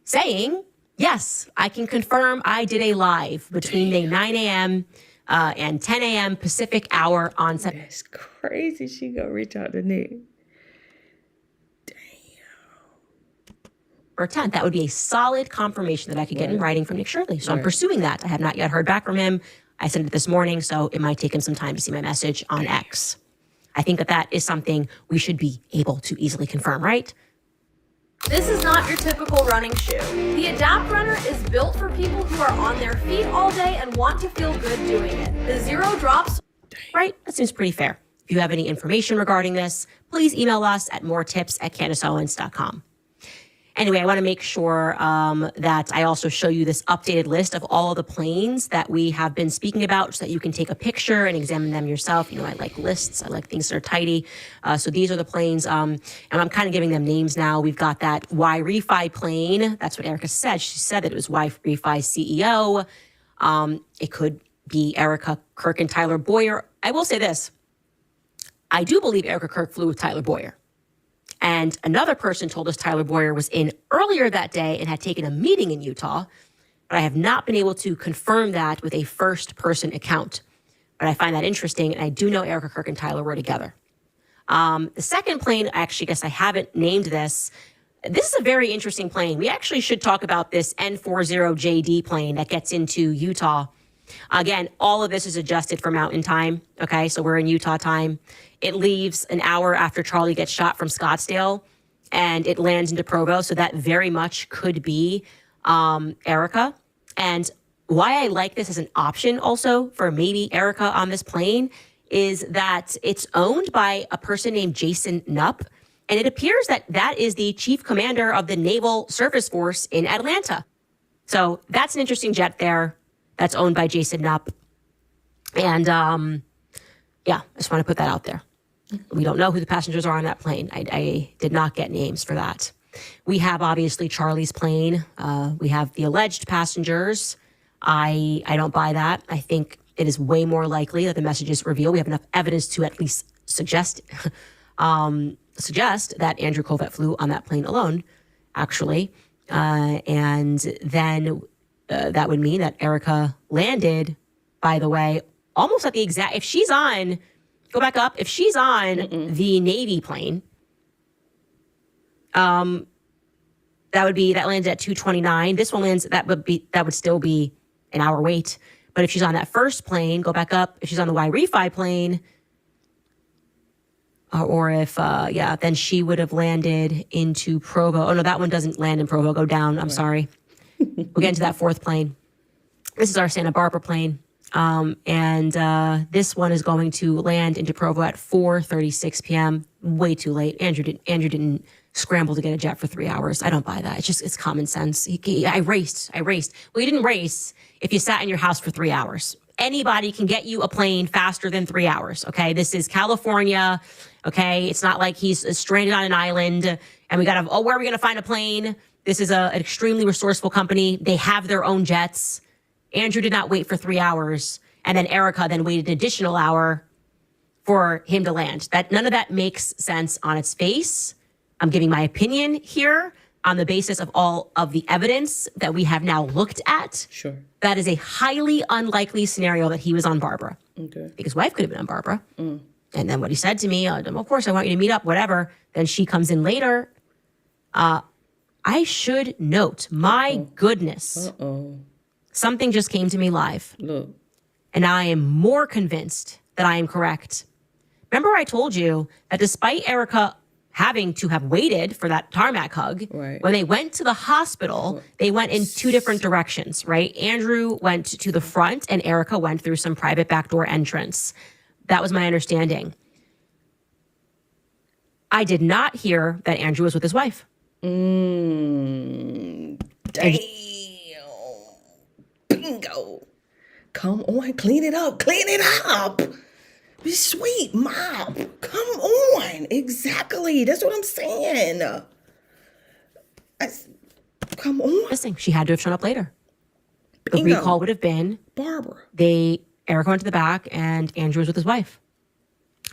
saying, yes, I can confirm I did a live between the 9 a.m. And 10 a.m. Pacific hour on September. That's crazy. She gonna reach out to Nick. Or 10th. That would be a solid confirmation that I could get in writing from Nick Shirley. So I'm pursuing that. I have not yet heard back from him. I sent it this morning, so it might take him some time to see my message on X. I think that is something we should be able to easily confirm, right? This is not your typical running shoe. The Adapt Runner is built for people who are on their feet all day and want to feel good doing it. The zero drops. Right? That seems pretty fair. If you have any information regarding this, please email us at moretips@CandaceOwens.com. Anyway, I want to make sure that I also show you this updated list of all of the planes that we have been speaking about so that you can take a picture and examine them yourself. You know, I like lists. I like things that are tidy. So these are the planes, and I'm kind of giving them names now. We've got that Y-Refi plane. That's what Erica said. She said that it was Y-Refi CEO. It could be Erica Kirk and Tyler Boyer. I will say this. I do believe Erica Kirk flew with Tyler Boyer. And another person told us Tyler Boyer was in earlier that day and had taken a meeting in Utah, but I have not been able to confirm that with a first-person account. But I find that interesting, and I do know Erica Kirk and Tyler were together. The second plane, actually, I guess I haven't named this. This is a very interesting plane. We actually should talk about this N40JD plane that gets into Utah. Again, all of this is adjusted for mountain time, okay? So we're in Utah time. It leaves an hour after Charlie gets shot from Scottsdale, and it lands into Provo, so that very much could be Erica. And why I like this as an option also for maybe Erica on this plane is that it's owned by a person named Jason Knupp, and it appears that that is the chief commander of the Naval Surface Force in Atlanta. So that's an interesting jet there. That's owned by Jason Knupp. And yeah, I just want to put that out there. We don't know who the passengers are on that plane. I did not get names for that. We have obviously Charlie's plane. We have the alleged passengers. I don't buy that. I think it is way more likely that the messages reveal. We have enough evidence to at least suggest that Andrew Kovett flew on that plane alone, actually. And then that would mean that Erica landed, by the way, almost at the exact, if she's on, go back up, if she's on the Navy plane, that landed at 2:29. This one lands, that would still be an hour wait. But if she's on that first plane, go back up, if she's on the Y-Refi plane, or if, then she would have landed into Provo. Oh no, that one doesn't land in Provo, go down, I'm sorry. We'll get into that fourth plane. This is our Santa Barbara plane. And this one is going to land into Provo at 4:36 p.m. Way too late. Andrew didn't scramble to get a jet for 3 hours. I don't buy that. It's common sense. I raced. Well, you didn't race if you sat in your house for 3 hours. Anybody can get you a plane faster than 3 hours. Okay. This is California. Okay. It's not like he's stranded on an island and we got to, where are we going to find a plane? This is an extremely resourceful company. They have their own jets. Andrew did not wait for 3 hours. And then Erica then waited an additional hour for him to land. None of that makes sense on its face. I'm giving my opinion here on the basis of all of the evidence that we have now looked at. Sure. That is a highly unlikely scenario that he was on Barbara. Okay. Because wife could have been on Barbara. And then what he said to me, of course, I want you to meet up, whatever. Then she comes in later. I should note, my goodness, something just came to me live. Look. And I am more convinced that I am correct. Remember I told you that despite Erica having to have waited for that tarmac hug, when they went to the hospital, they went in two different directions, right? Andrew went to the front and Erica went through some private backdoor entrance. That was my understanding. I did not hear that Andrew was with his wife. Damn. Bingo. Come on, clean it up. Be sweet, mop. Come on. Exactly. That's what I'm saying. Come on. Listen, she had to have shown up later. The Bingo. recall would have been Barbara. Erica went to the back and Andrew was with his wife.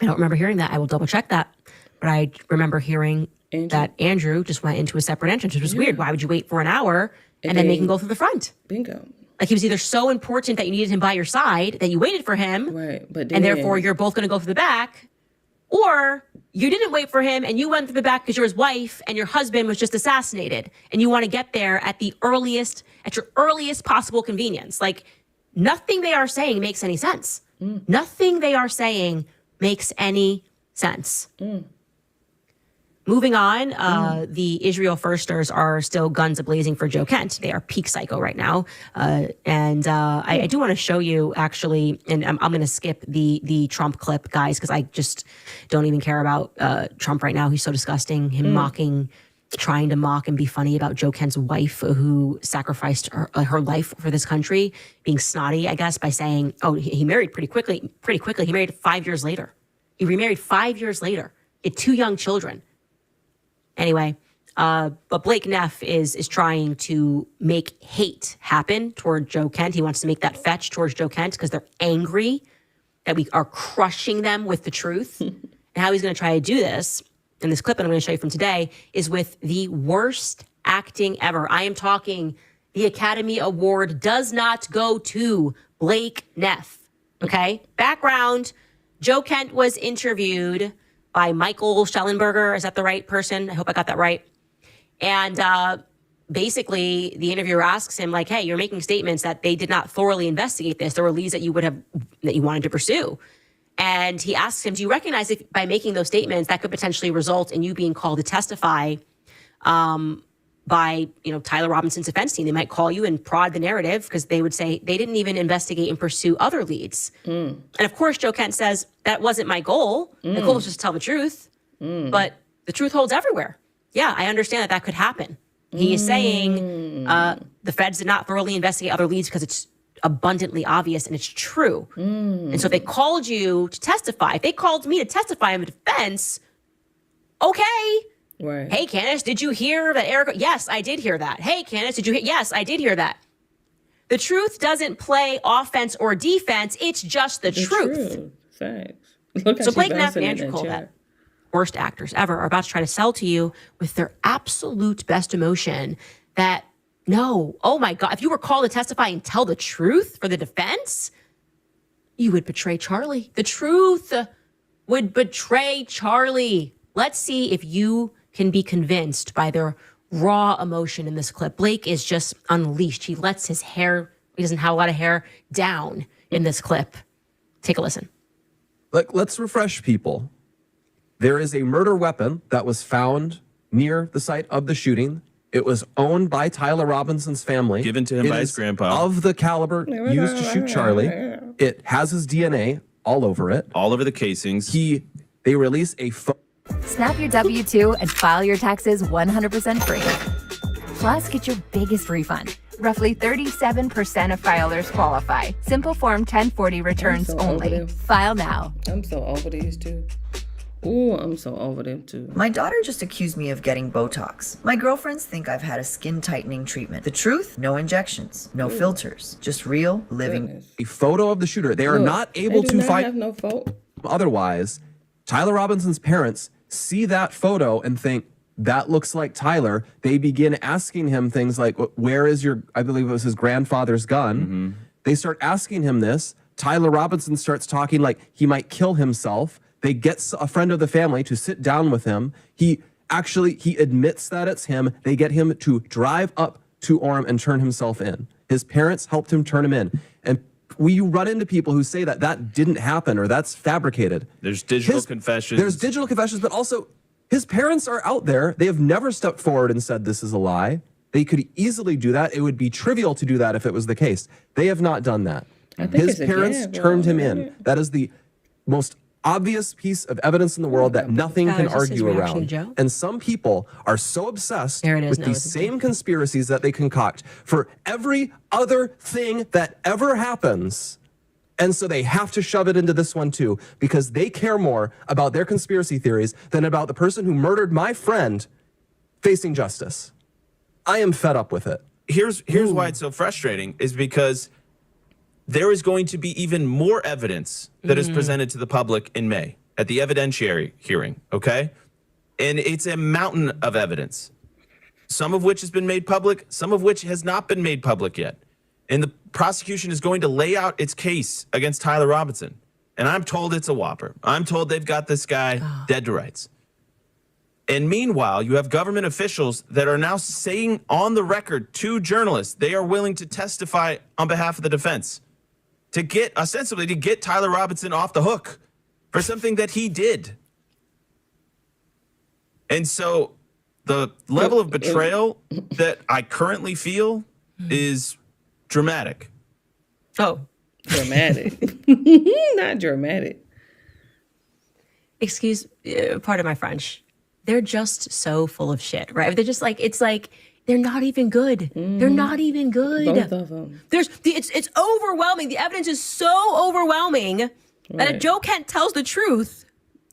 I don't remember hearing that. I will double check that. But I remember hearing that Andrew just went into a separate entrance, which was weird. Why would you wait for an hour and then make him go through the front? Bingo. Like he was either so important that you needed him by your side that you waited for him, but and therefore you're both going to go through the back, or you didn't wait for him and you went through the back because you're his wife and your husband was just assassinated and you want to get there at your earliest possible convenience. Like nothing they are saying makes any sense. Nothing they are saying makes any sense. Moving on, the Israel Firsters are still guns a-blazing for Joe Kent. They are peak psycho right now. I do want to show you, actually, and I'm going to skip the Trump clip, guys, because I just don't even care about Trump right now. He's so disgusting. Him trying to mock and be funny about Joe Kent's wife, who sacrificed her life for this country, being snotty, I guess, by saying, oh, he married pretty quickly. He married 5 years later. He remarried 5 years later. He had 2 young children. Anyway, but Blake Neff is trying to make hate happen toward Joe Kent. He wants to make that fetch towards Joe Kent because they're angry that we are crushing them with the truth. And how he's going to try to do this, in this clip that I'm going to show you from today, is with the worst acting ever. I am talking the Academy Award does not go to Blake Neff. Okay? Background, Joe Kent was interviewed by Michael Schellenberger. Is that the right person? I hope I got that right. And basically, the interviewer asks him, like, hey, you're making statements that they did not thoroughly investigate this. There were leads that you wanted to pursue. And he asks him, do you recognize if by making those statements that could potentially result in you being called to testify by, Tyler Robinson's defense team? They might call you and prod the narrative because they would say they didn't even investigate and pursue other leads. And of course, Joe Kent says, that wasn't my goal. The goal was just to tell the truth. But the truth holds everywhere. Yeah, I understand that could happen. He is saying the feds did not thoroughly investigate other leads because it's abundantly obvious and it's true. And so if they called you to testify, if they called me to testify in the defense, okay. Right. Hey, Candace, did you hear that Erica? Yes, I did hear that. Hey, Candace, did you hear? Yes, I did hear that. The truth doesn't play offense or defense. It's just the truth. Facts. Look how so she Blake Neff bouncing and in Andrew that chair. Colvett, worst actors ever, are about to try to sell to you with their absolute best emotion that, no, oh my God, if you were called to testify and tell the truth for the defense, you would betray Charlie. The truth would betray Charlie. Let's see if you can be convinced by their raw emotion in this clip. Blake is just unleashed. He lets his hair, he doesn't have a lot of hair, down in this clip. Take a listen. Let's refresh people. There is a murder weapon that was found near the site of the shooting. It was owned by Tyler Robinson's family. Given to him by his grandpa. Of the caliber used to shoot Charlie. It has his DNA all over it. All over the casings. They release a Snap your W-2 and file your taxes 100% free. Plus, get your biggest refund. Roughly 37% of filers qualify. Simple Form 1040 returns only. File now. I'm so over these two. Ooh, I'm so over them too. My daughter just accused me of getting Botox. My girlfriends think I've had a skin tightening treatment. The truth? No injections, no filters, just real living. A photo of the shooter. They are not able to fight. Have no photo. Otherwise, Tyler Robinson's parents see that photo and think, that looks like Tyler. They begin asking him things like, where is your, I believe it was his grandfather's gun. They start asking him this. Tyler Robinson starts talking like he might kill himself. They get a friend of the family to sit down with him. He admits that it's him. They get him to drive up to Orem and turn himself in. His parents helped him turn him in. And we run into people who say that didn't happen or that's fabricated. There's digital confessions. There's digital confessions, but also his parents are out there. They have never stepped forward and said this is a lie. They could easily do that. It would be trivial to do that if it was the case. They have not done that. His parents turned him in. That is the most obvious piece of evidence in the world that nothing can argue around. And some people are so obsessed with these same conspiracies that they concoct for every other thing that ever happens. And so they have to shove it into this one too, because they care more about their conspiracy theories than about the person who murdered my friend facing justice. I am fed up with it. Here's why it's so frustrating is because there is going to be even more evidence that is presented to the public in May at the evidentiary hearing, okay? And it's a mountain of evidence, some of which has been made public, some of which has not been made public yet. And the prosecution is going to lay out its case against Tyler Robinson. And I'm told it's a whopper. I'm told they've got this guy dead to rights. And meanwhile, you have government officials that are now saying on the record to journalists they are willing to testify on behalf of the defense to get, ostensibly, to get Tyler Robinson off the hook for something that he did. And so the level of betrayal that I currently feel is dramatic. Oh. Dramatic. Not dramatic. Excuse, pardon my French. They're just so full of shit, right? They're just like, it's like, they're not even good. They're not even good. Both of them. It's overwhelming. The evidence is so overwhelming that if Joe Kent tells the truth,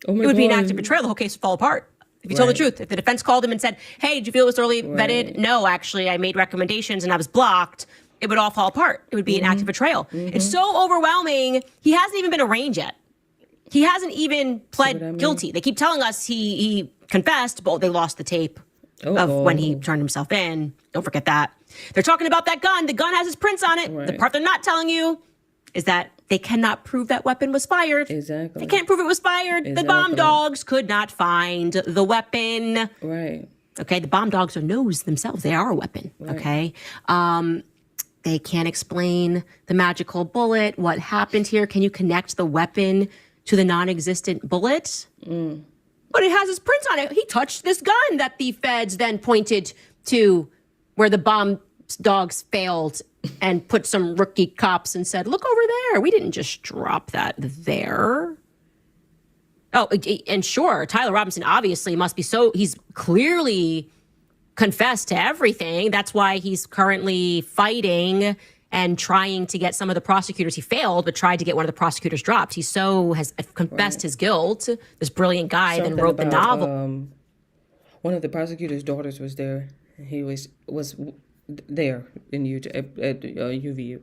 it would be an act of betrayal. The whole case would fall apart. If he told the truth, if the defense called him and said, hey, did you feel it was early vetted? No, actually, I made recommendations and I was blocked. It would all fall apart. It would be an act of betrayal. It's so overwhelming. He hasn't even been arraigned yet. He hasn't even pled guilty. They keep telling us he confessed, but they lost the tape of when he turned himself in. Don't forget that. They're talking about that gun. The gun has his prints on it. The part they're not telling you is that they cannot prove that weapon was fired. Exactly. They can't prove it was fired. The bomb dogs could not find the weapon. Right. Okay, the bomb dogs knows themselves they are a weapon. Right. Okay. They can't explain the magical bullet. What happened here? Can you connect the weapon to the non-existent bullet? But it has his prints on it. He touched this gun that the feds then pointed to where the bomb dogs failed and put some rookie cops and said, look over there. We didn't just drop that there. Oh, and sure, Tyler Robinson obviously must be he's clearly confessed to everything. That's why he's currently fighting and trying to get some of the prosecutors. He failed, but tried to get one of the prosecutors dropped. He has confessed his guilt. This brilliant guy then wrote the novel. One of the prosecutor's daughters was there. He was there in at UVU.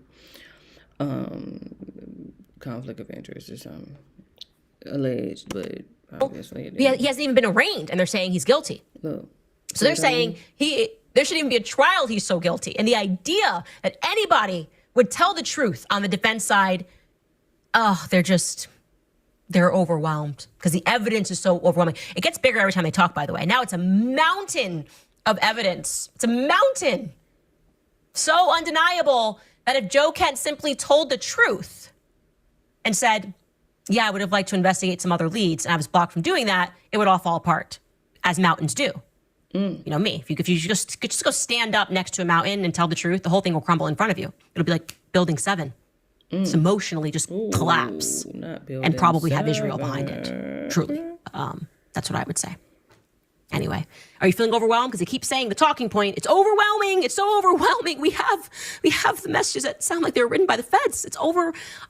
Conflict of interest or something. Alleged, but obviously. He hasn't even been arraigned, and they're saying he's guilty. Look. So they're saying there shouldn't even be a trial. He's so guilty. And the idea that anybody would tell the truth on the defense side, they're overwhelmed because the evidence is so overwhelming. It gets bigger every time they talk, by the way. Now it's a mountain of evidence. It's a mountain. So undeniable that if Joe Kent simply told the truth and said, yeah, I would have liked to investigate some other leads, and I was blocked from doing that, it would all fall apart, as mountains do. You know me. If you just go stand up next to a mountain and tell the truth, the whole thing will crumble in front of you. It'll be like Building 7. Just emotionally just collapse. And probably have Israel behind it. Truly. That's what I would say. Anyway, are you feeling overwhelmed? Because they keep saying the talking point. It's overwhelming. It's so overwhelming. We have the messages that sound like they're written by the feds.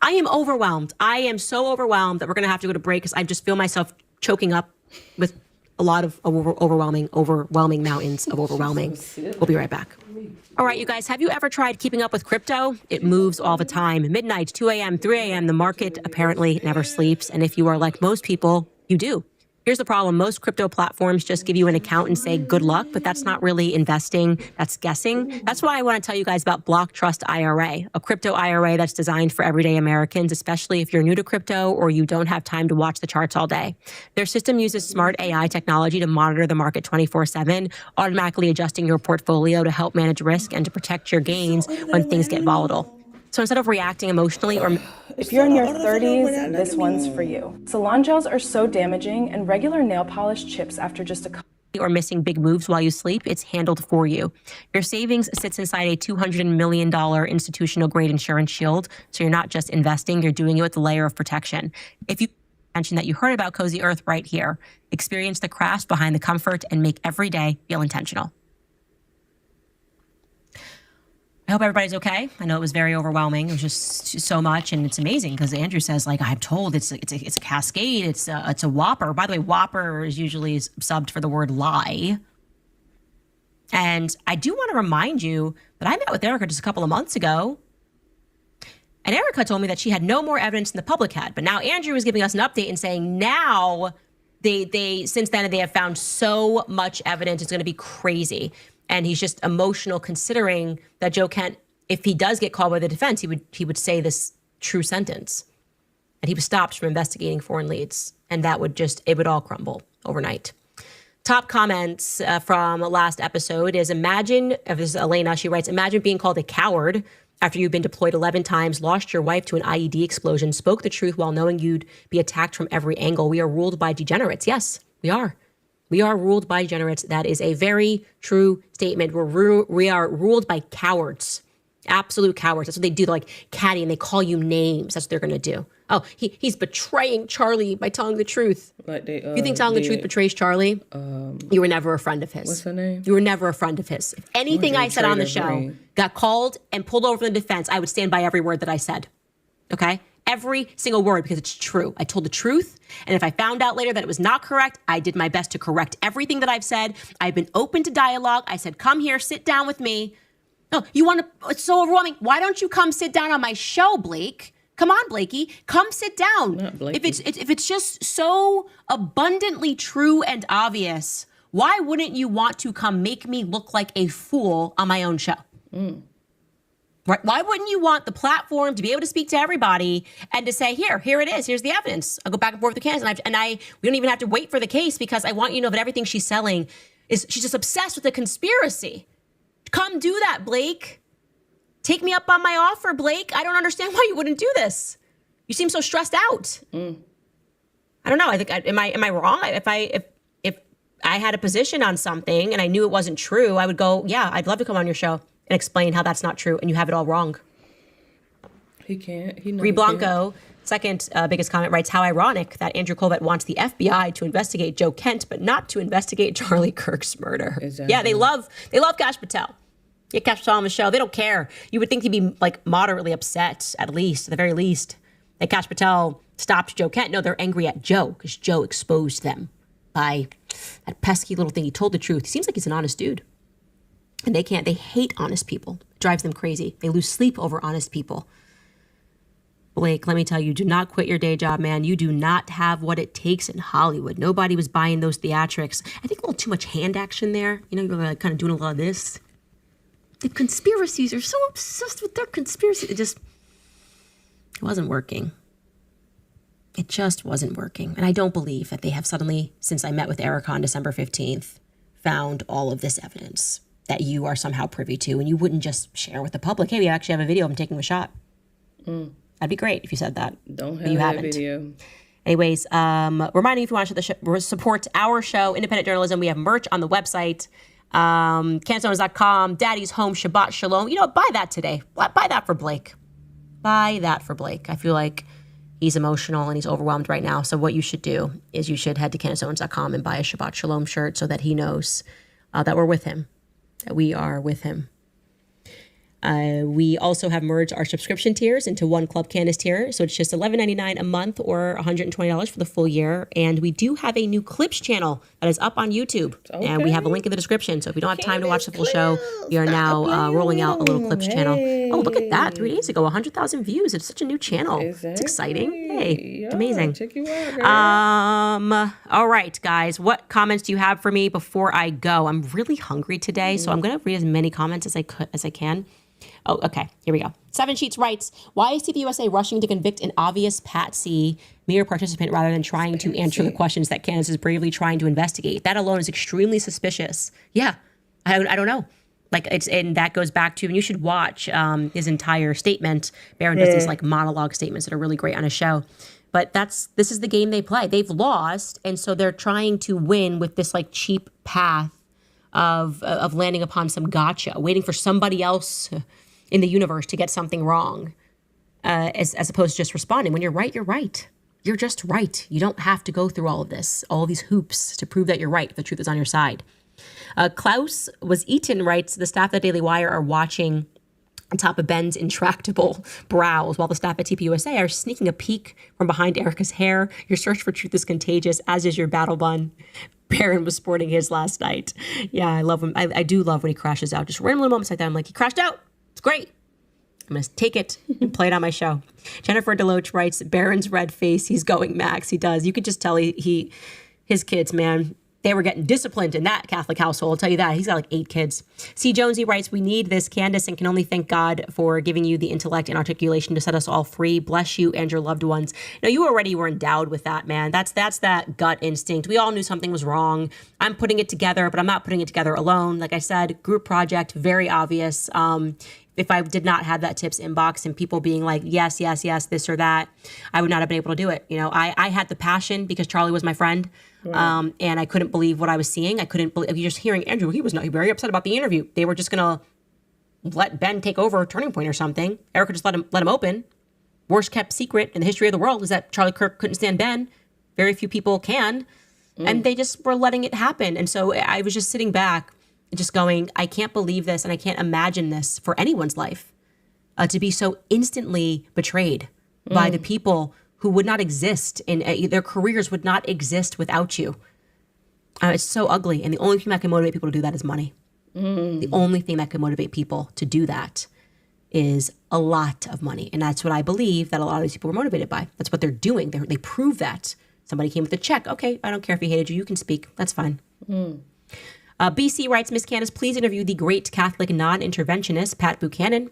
I am overwhelmed. I am so overwhelmed that we're going to have to go to break because I just feel myself choking up with a lot of overwhelming mountains of overwhelming. We'll be right back. All right, you guys, have you ever tried keeping up with crypto? It moves all the time. Midnight, 2 a.m., 3 a.m., the market apparently never sleeps. And if you are like most people, you do. Here's the problem. Most crypto platforms just give you an account and say good luck, but that's not really investing. That's guessing. That's why I want to tell you guys about Block Trust IRA, a crypto IRA that's designed for everyday Americans, especially if you're new to crypto or you don't have time to watch the charts all day. Their system uses smart AI technology to monitor the market 24/7, automatically adjusting your portfolio to help manage risk and to protect your gains when things get volatile. So instead of reacting emotionally or... If you're in your 30s, this one's for you. Salon gels are so damaging, and regular nail polish chips after just a couple or missing big moves while you sleep, it's handled for you. Your savings sits inside a $200 million institutional grade insurance shield. So you're not just investing, you're doing it with a layer of protection. If you mention that you heard about Cozy Earth right here, experience the craft behind the comfort and make every day feel intentional. I hope everybody's okay. I know it was very overwhelming. It was just so much, and it's amazing because Andrew says, like, I'm told it's a cascade. It's a Whopper. By the way, Whopper is usually subbed for the word lie. And I do want to remind you that I met with Erica just a couple of months ago, and Erica told me that she had no more evidence than the public had. But now Andrew is giving us an update and saying now they since then they have found so much evidence. It's going to be crazy. And he's just emotional considering that Joe Kent, if he does get called by the defense, he would say this true sentence. And he was stopped from investigating foreign leads. And that it would all crumble overnight. Top comments from last episode is this is Elena, she writes, imagine being called a coward after you've been deployed 11 times, lost your wife to an IED explosion, spoke the truth while knowing you'd be attacked from every angle. We are ruled by degenerates. Yes, we are. We are ruled by degenerates. That is a very true statement. We are ruled by cowards, absolute cowards. That's what they do. They're like catty and they call you names. That's what they're going to do. Oh, he's betraying Charlie by telling the truth. Like they, you think telling the truth betrays Charlie? You were never a friend of his. What's her name? You were never a friend of his. If anything I said on the show got called and pulled over from the defense, I would stand by every word that I said. Okay? Every single word, because it's true. I told the truth. And if I found out later that it was not correct, I did my best to correct everything that I've said. I've been open to dialogue. I said, come here, sit down with me. No, you want to, it's so overwhelming. Why don't you come sit down on my show, Blake? Come on, Blakey, come sit down. If it's just so abundantly true and obvious, why wouldn't you want to come make me look like a fool on my own show? Right? Why wouldn't you want the platform to be able to speak to everybody and to say, here it is, here's the evidence. I'll go back and forth with Candace, we don't even have to wait for the case because I want you to know that everything she's selling is she's just obsessed with the conspiracy. Come do that, Blake. Take me up on my offer, Blake. I don't understand why you wouldn't do this. You seem so stressed out. I don't know. I think am I wrong? If I had a position on something and I knew it wasn't true, I would go, yeah, I'd love to come on your show and explain how that's not true and you have it all wrong. He can't. Ree Blanco, second biggest comment, writes, how ironic that Andrew Colvett wants the FBI to investigate Joe Kent, but not to investigate Charlie Kirk's murder. Exactly. Yeah, they love Kash Patel. Get Kash Patel on the show. They don't care. You would think he'd be like moderately upset, at the very least, that Kash Patel stopped Joe Kent. No, they're angry at Joe because Joe exposed them by that pesky little thing. He told the truth. He seems like he's an honest dude. And they hate honest people. It drives them crazy. They lose sleep over honest people. Blake, let me tell you, do not quit your day job, man. You do not have what it takes in Hollywood. Nobody was buying those theatrics. I think a little too much hand action there. You know, you're like kind of doing a lot of this. The conspiracies are so obsessed with their conspiracy. It wasn't working. It just wasn't working. And I don't believe that they have suddenly, since I met with Erica on December 15th, found all of this evidence that you are somehow privy to. And you wouldn't just share with the public, hey, we actually have a video of him taking a shot. That'd be great if you said that. Don't but have you that haven't. video. Anyways, reminding you if you want to support our show, independent journalism, we have merch on the website. CandaceOwens.com, Daddy's Home, Shabbat Shalom. You know what? Buy that today. Buy that for Blake. Buy that for Blake. I feel like he's emotional and he's overwhelmed right now. So what you should do is you should head to CandaceOwens.com and buy a Shabbat Shalom shirt so that he knows that we're with him, that we are with him. We also have merged our subscription tiers into one Club Candace tier. So it's just $11.99 a month or $120 for the full year. And we do have a new Clips channel that is up on YouTube. Okay. And we have a link in the description. So if you don't have time to watch the full show, we are now rolling out a little Clips channel. Oh, look at that. 3 days ago, 100,000 views. It's such a new channel. Exactly. It's exciting. Hey, it's amazing. Check you out, all right, guys. What comments do you have for me before I go? I'm really hungry today, so I'm going to read as many comments as I can. Oh, okay. Here we go. Seven Sheets writes, why is TV USA rushing to convict an obvious patsy mere participant rather than trying to answer the questions that Candace is bravely trying to investigate? That alone is extremely suspicious. Yeah, I don't know. And that goes back to, and you should watch his entire statement. Barron does these monologue statements that are really great on his show. But this is the game they play. They've lost, and so they're trying to win with this cheap path of landing upon some gotcha, waiting for somebody else in the universe to get something wrong, as opposed to just responding. When you're right, you're right. You're just right. You don't have to go through all of this, all these hoops to prove that you're right. The truth is on your side. Klaus was eaten writes, the staff at Daily Wire are watching on top of Ben's intractable brows while the staff at TPUSA are sneaking a peek from behind Erica's hair. Your search for truth is contagious, as is your battle bun. Barron was sporting his last night. Yeah, I love him. I do love when he crashes out. Just random little moments like that. I'm like, he crashed out. It's great. I'm going to take it and play it on my show. Jennifer Deloach writes, Barron's red face. He's going Max. He does. You could just tell his kids, man, they were getting disciplined in that Catholic household. I'll tell you that. He's got 8 kids. C. Jonesy writes, we need this, Candace, and can only thank God for giving you the intellect and articulation to set us all free. Bless you and your loved ones. Now, you already were endowed with that, man. That's that gut instinct. We all knew something was wrong. I'm putting it together, but I'm not putting it together alone. Like I said, group project, very obvious. if I did not have that tips inbox and people being like, yes, yes, yes, this or that, I would not have been able to do it. You know, I had the passion because Charlie was my friend. Right. And I couldn't believe what I was seeing. I couldn't believe, you're just hearing Andrew, he was not very upset about the interview. They were just going to let Ben take over Turning Point or something. Erica just let him open. Worst kept secret in the history of the world is that Charlie Kirk couldn't stand Ben. Very few people can. And they just were letting it happen. And so I was just sitting back and just going, I can't believe this and I can't imagine this for anyone's life. To be so instantly betrayed by the people who would not exist and their careers would not exist without you. It's so ugly. And the only thing that can motivate people to do that is money. The only thing that can motivate people to do that is a lot of money. And that's what I believe that a lot of these people were motivated by. That's what they're doing. They prove that. Somebody came with a check. Okay, I don't care if he hated you. You can speak. That's fine. BC writes, Miss Candace, please interview the great Catholic non-interventionist, Pat Buchanan.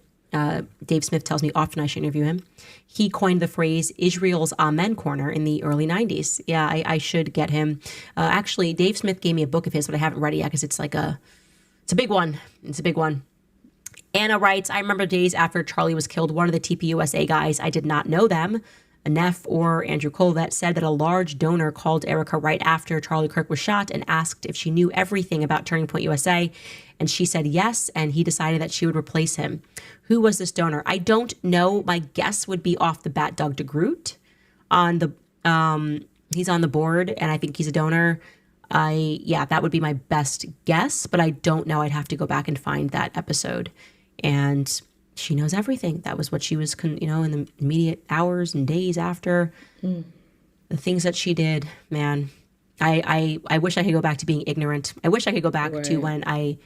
Dave Smith tells me often I should interview him. He coined the phrase Israel's Amen Corner in the early 90s. Yeah, I should get him. Actually, Dave Smith gave me a book of his, but I haven't read it yet because it's a big one. It's a big one. Anna writes, I remember days after Charlie was killed, one of the TPUSA guys, I did not know them, Neff or Andrew Colvett, said that a large donor called Erica right after Charlie Kirk was shot and asked if she knew everything about Turning Point USA. And she said yes, and he decided that she would replace him. Who was this donor? I don't know. My guess would be off the bat Doug DeGroot. He's on the board, and I think he's a donor. That would be my best guess, but I don't know. I'd have to go back and find that episode. And she knows everything. That was what she was, in the immediate hours and days after. The things that she did, man. I wish I could go back to being ignorant. I wish I could go back to when I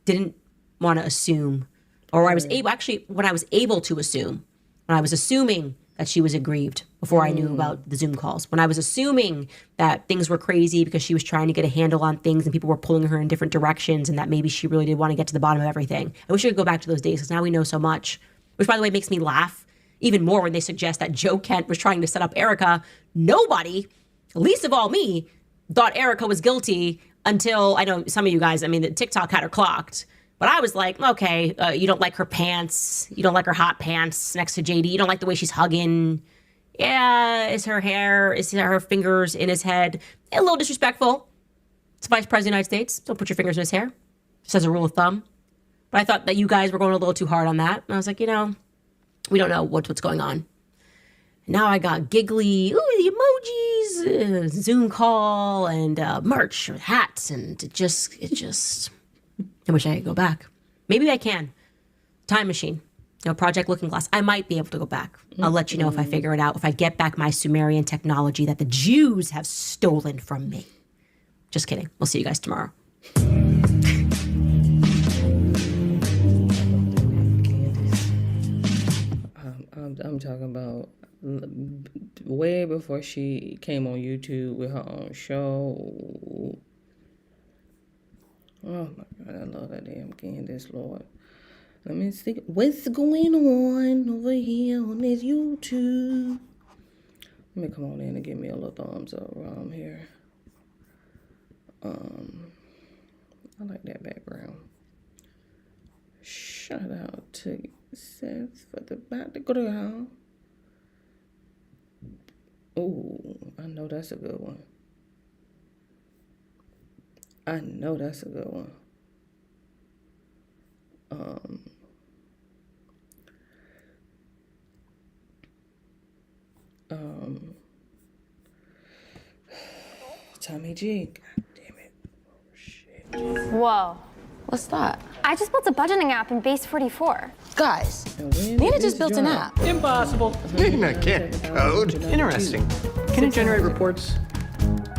didn't want to assume, or I was able, actually, when I was able to assume, when I was assuming that she was aggrieved before I knew about the Zoom calls, when I was assuming that things were crazy because she was trying to get a handle on things and people were pulling her in different directions and that maybe she really did want to get to the bottom of everything. I wish I could go back to those days because now we know so much, which by the way makes me laugh even more when they suggest that Joe Kent was trying to set up Erica. Nobody, least of all me, thought Erica was guilty until, I know some of you guys, the TikTok had her clocked. But I was like, okay, you don't like her pants. You don't like her hot pants next to JD. You don't like the way she's hugging. Yeah, is her hair, is her fingers in his head a little disrespectful? It's the Vice President of the United States. Don't put your fingers in his hair. Just as a rule of thumb. But I thought that you guys were going a little too hard on that. And I was like, we don't know what's going on. Now I got giggly, the emojis, Zoom call, and merch with hats. And it just... I wish I could go back. Maybe I can. Time machine. Project Looking Glass. I might be able to go back. I'll let you know if I figure it out. If I get back my Sumerian technology that the Jews have stolen from me. Just kidding. We'll see you guys tomorrow. I'm talking about way before she came on YouTube with her own show. Oh my God, I love that damn Candace, Lord. Let me see what's going on over here on this YouTube. Let me come on in and give me a little thumbs up around here. I like that background. Shout out to Seth for the background. Oh, I know that's a good one. I know that's a good one. Tommy G. God damn it. Oh, shit. Whoa. What's that? I just built a budgeting app in Base 44. Guys, Nina just built an app. Impossible. Nina can't code. Interesting. Can it generate reports?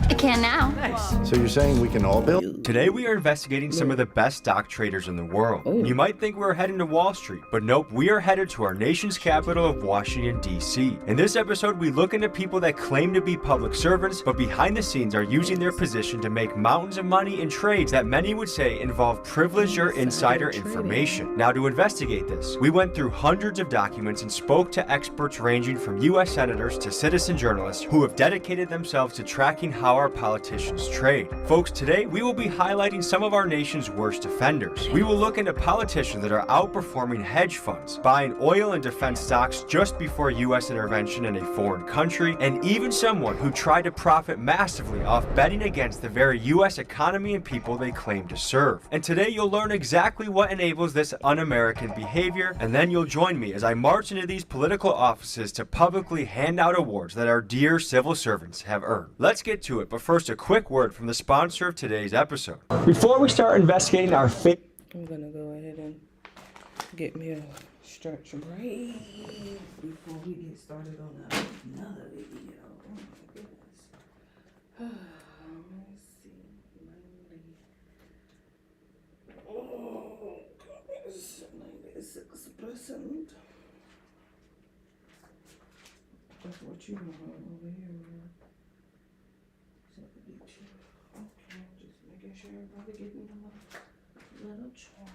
It can now. Nice. So you're saying we can all build? Today we are investigating some of the best stock traders in the world. You might think we're heading to Wall Street, but nope, we are headed to our nation's capital of Washington, D.C. In this episode, we look into people that claim to be public servants, but behind the scenes are using their position to make mountains of money in trades that many would say involve privileged or insider information. Now, to investigate this, we went through hundreds of documents and spoke to experts ranging from U.S. senators to citizen journalists who have dedicated themselves to tracking how our our politicians trade. Folks, today we will be highlighting some of our nation's worst offenders. We will look into politicians that are outperforming hedge funds, buying oil and defense stocks just before U.S. intervention in a foreign country, and even someone who tried to profit massively off betting against the very U.S. economy and people they claim to serve. And today you'll learn exactly what enables this un-American behavior, and then you'll join me as I march into these political offices to publicly hand out awards that our dear civil servants have earned. Let's get to it, but first a quick word from the sponsor of today's episode. Before we start investigating our fake... I'm gonna go ahead and get me a stretch break before we get started on another video. Oh my goodness. Let's see. Oh, goodness. 96%. That's what you want over here. Okay, just making sure everybody getting a little charge.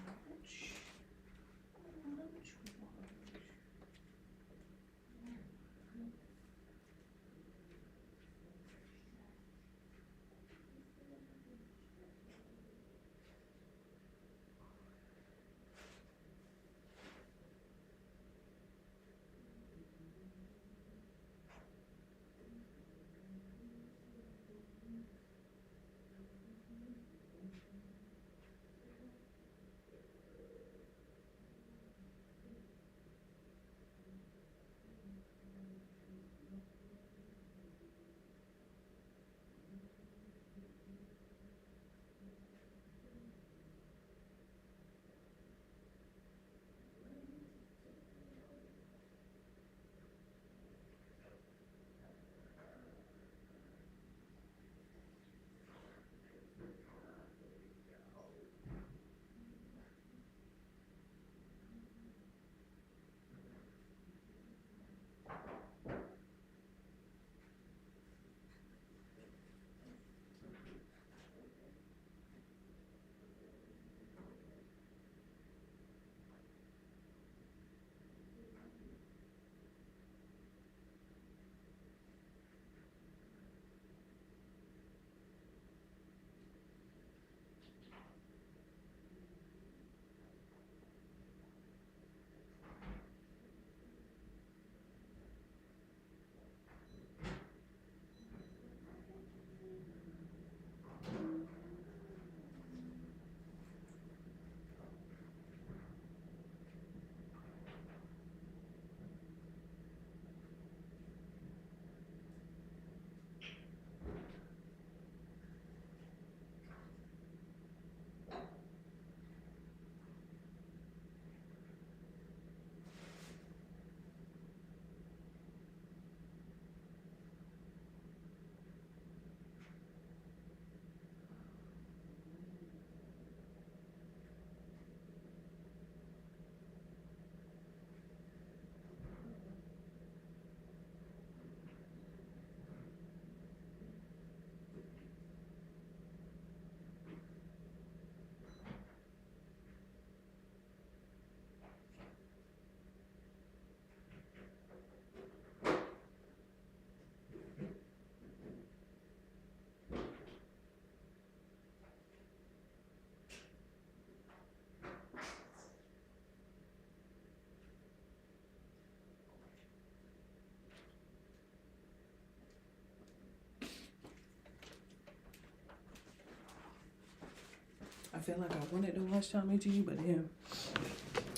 I feel like I wanted to watch Tommy G, but then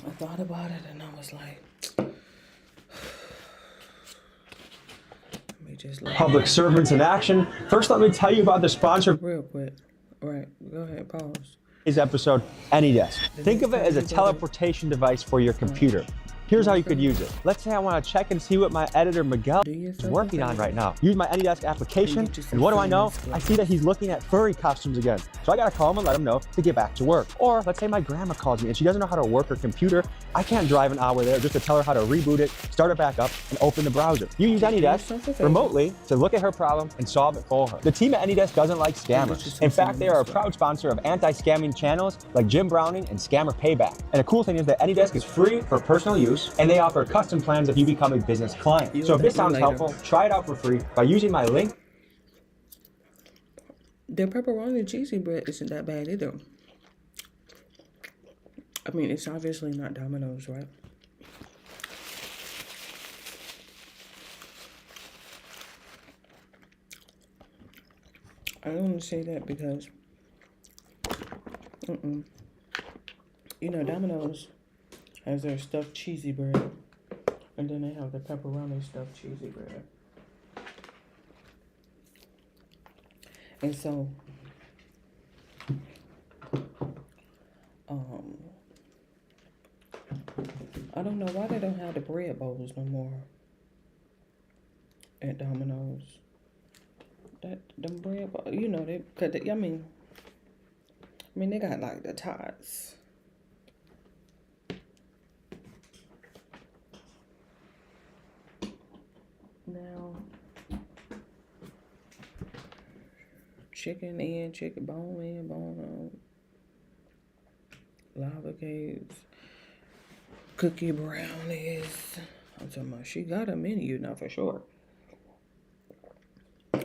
I thought about it and I was like, let me just public servants in action. First, let me tell you about the sponsor. Real quick. All right, go ahead, pause. Today's episode, AnyDesk. Think of it as a teleportation device for your computer. Here's how you could use it. Let's say I want to check and see what my editor Miguel is working on right now. Use my AnyDesk application, and what do I know? I see that he's looking at furry costumes again. So I gotta call him and let him know to get back to work. Or let's say my grandma calls me and she doesn't know how to work her computer. I can't drive an hour there just to tell her how to reboot it, start it back up, and open the browser. You use AnyDesk remotely to look at her problem and solve it for her. The team at AnyDesk doesn't like scammers. In fact, they are a proud sponsor of anti-scamming channels like Jim Browning and Scammer Payback. And the cool thing is that AnyDesk is free for personal use, and they offer custom plans if you become a business client. So if this sounds helpful, try it out for free by using my link. Their pepperoni cheesy bread isn't that bad either. I mean, it's obviously not Domino's, right? I don't want to say that because, you know, Domino's has their stuffed cheesy bread, and then they have the pepperoni stuffed cheesy bread. And so, I don't know why they don't have the bread bowls no more at Domino's. Them bread bowls, you know, they cut it. I mean, they got like the tots. Now, chicken in, chicken bone in, bone out. Lava cakes, cookie brownies. I'm talking about she got a menu now for sure.